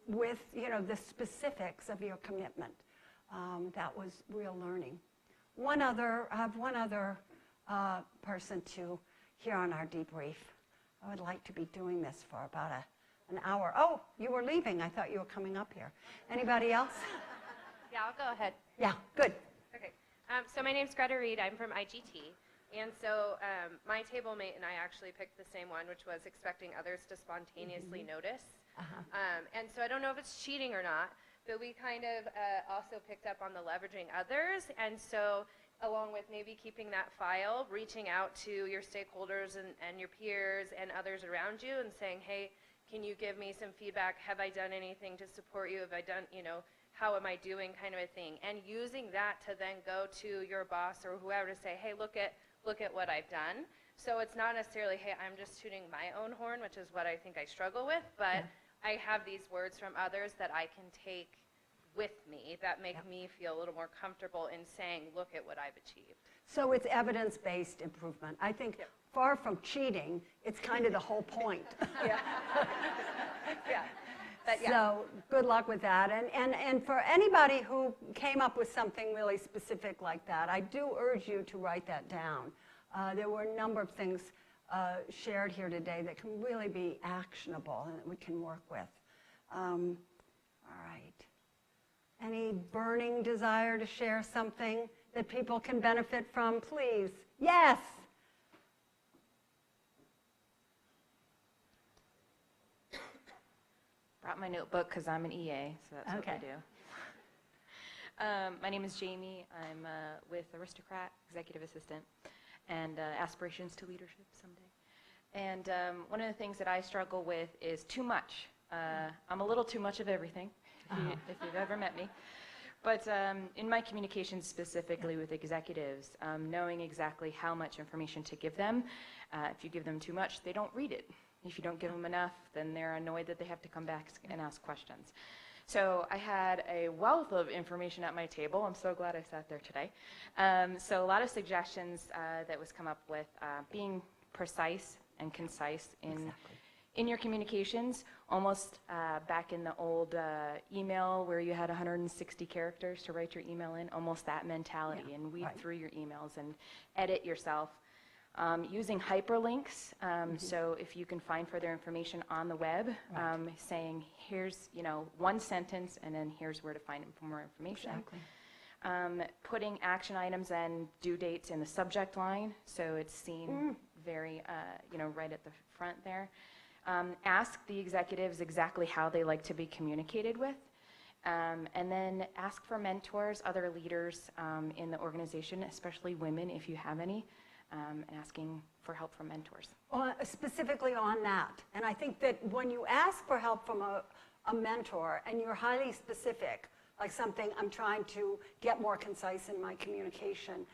with, the specifics of your commitment. That was real learning. I have one other person to hear on our debrief. I would like to be doing this for about an hour. Oh, you were leaving. I thought you were coming up here. Anybody else? Yeah, I'll go ahead. Yeah, good. Okay. So my name's Greta Reid. I'm from IGT. And so my table mate and I actually picked the same one, which was expecting others to spontaneously notice. And so I don't know if it's cheating or not, but we kind of also picked up on the leveraging others. And so along with maybe keeping that file, reaching out to your stakeholders and your peers and others around you and saying, hey, can you give me some feedback? Have I done anything to support you? Have I done, how am I doing, kind of a thing? And using that to then go to your boss or whoever to say, hey, look at what I've done. So it's not necessarily, hey, I'm just tooting my own horn, which is what I think I struggle with, but I have these words from others that I can take with me that make me feel a little more comfortable in saying, look at what I've achieved. So it's evidence-based improvement. I think far from cheating, it's kind of the whole point. So good luck with that. And for anybody who came up with something really specific like that, I do urge you to write that down. There were a number of things shared here today that can really be actionable and that we can work with. All right. Any burning desire to share something that people can benefit from, please? Yes. Brought my notebook because I'm an EA, so that's what I do. My name is Jamie. I'm with Aristocrat, executive assistant, and aspirations to leadership someday. And one of the things that I struggle with is too much. I'm a little too much of everything, if you've ever met me. But in my communications specifically with executives, knowing exactly how much information to give them. If you give them too much, they don't read it. If you don't give them enough, then they're annoyed that they have to come back and ask questions. So I had a wealth of information at my table. I'm so glad I sat there today. So a lot of suggestions that was come up with being precise and concise in your communications, almost back in the old email where you had 160 characters to write your email in, almost that mentality, and weed through your emails and edit yourself. Using hyperlinks, so if you can find further information on the web, saying here's one sentence and then here's where to find more information. Putting action items and due dates in the subject line, so it's seen very right at the front there. Ask the executives exactly how they like to be communicated with, and then ask for mentors, other leaders in the organization, especially women if you have any. Asking for help from mentors. Specifically on that. And I think that when you ask for help from a mentor and you're highly specific, like something I'm trying to get more concise in my communication,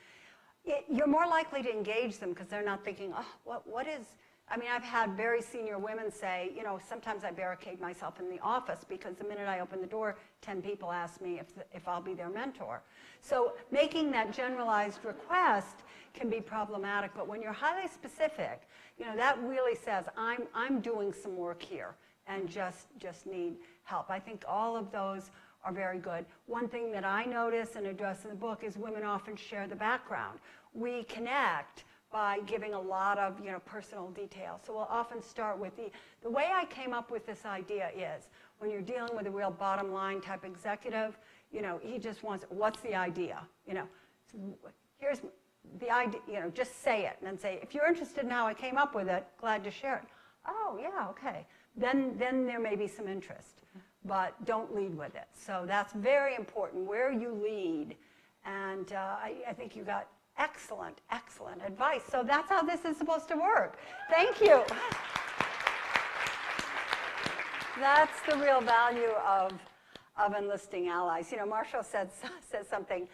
you're more likely to engage them because they're not thinking, oh, what is... I mean, I've had very senior women say, sometimes I barricade myself in the office because the minute I open the door, 10 people ask me if I'll be their mentor. So making that generalized request can be problematic, but when you're highly specific, that really says, I'm doing some work here and just need help. I think all of those are very good. One thing that I notice and address in the book is women often share the background. We connect by giving a lot of personal details. So we'll often start with the way I came up with this idea is when you're dealing with a real bottom line type executive, he just wants, what's the idea? Here's the idea, just say it and then say, if you're interested in how I came up with it, glad to share it. Oh yeah, okay. Then there may be some interest, but don't lead with it. So that's very important, where you lead. And I think you got excellent advice. So that's how this is supposed to work. Thank you. That's the real value of enlisting allies. You know, Marshall says something,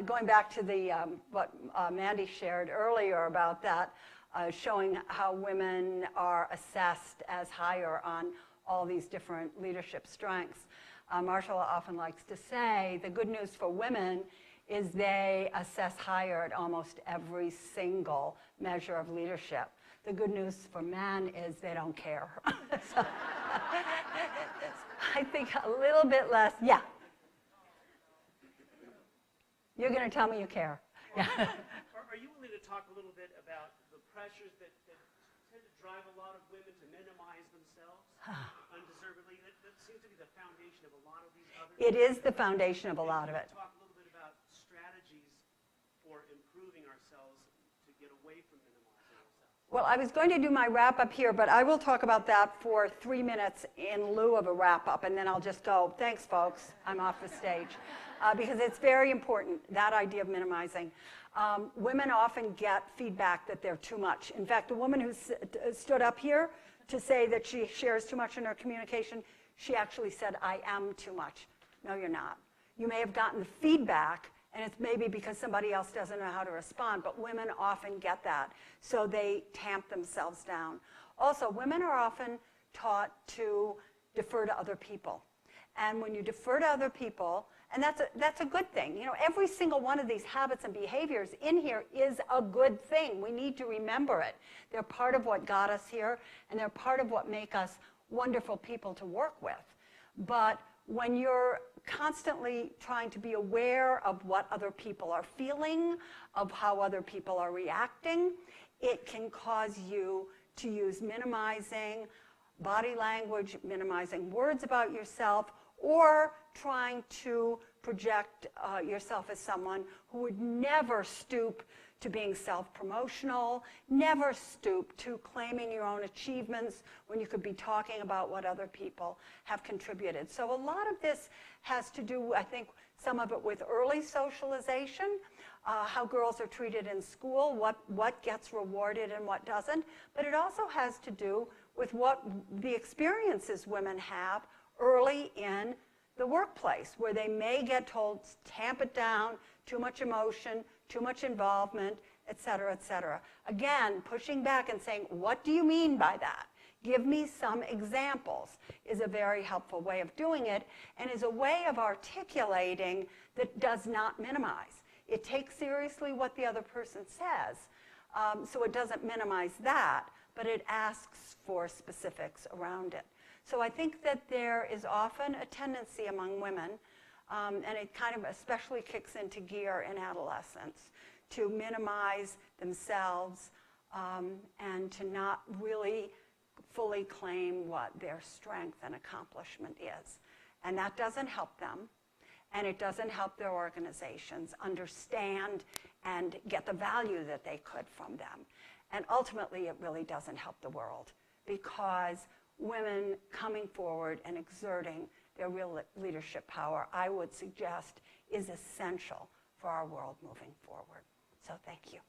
going back to the what Mandy shared earlier about that, showing how women are assessed as higher on all these different leadership strengths. Marshall often likes to say the good news for women is they assess higher at almost every single measure of leadership. The good news for men is they don't care. So, I think a little bit less, yeah. You're going to tell me you care. Yeah. Are you willing to talk a little bit about the pressures that tend to drive a lot of women to minimize themselves undeservedly? That seems to be the foundation of a lot of these other It is the foundation of a lot of it. Talk a little bit about strategies for improving ourselves to get away from minimizing ourselves. Well, I was going to do my wrap-up here, but I will talk about that for 3 minutes in lieu of a wrap-up, and then I'll just go, thanks, folks, I'm off the stage. Because it's very important, that idea of minimizing. Women often get feedback that they're too much. In fact, the woman who stood up here to say that she shares too much in her communication, she actually said, I am too much. No, you're not. You may have gotten the feedback, and it's maybe because somebody else doesn't know how to respond, but women often get that, so they tamp themselves down. Also, women are often taught to defer to other people. And when you defer to other people, and that's a good thing. You know, every single one of these habits and behaviors in here is a good thing. We need to remember it. They're part of what got us here, and they're part of what make us wonderful people to work with. But when you're constantly trying to be aware of what other people are feeling, of how other people are reacting, it can cause you to use minimizing body language, minimizing words about yourself, or trying to project yourself as someone who would never stoop to being self-promotional, never stoop to claiming your own achievements when you could be talking about what other people have contributed. So a lot of this has to do, I think, some of it with early socialization, how girls are treated in school, what gets rewarded and what doesn't, but it also has to do with what the experiences women have early in the workplace, where they may get told, tamp it down, too much emotion, too much involvement, et cetera, et cetera. Again, pushing back and saying, what do you mean by that? Give me some examples is a very helpful way of doing it, and is a way of articulating that does not minimize. It takes seriously what the other person says, so it doesn't minimize that, but it asks for specifics around it. So I think that there is often a tendency among women, and it kind of especially kicks into gear in adolescence, to minimize themselves and to not really fully claim what their strength and accomplishment is. And that doesn't help them, and it doesn't help their organizations understand and get the value that they could from them. And ultimately, it really doesn't help the world, because women coming forward and exerting their real leadership power, I would suggest, is essential for our world moving forward. So thank you.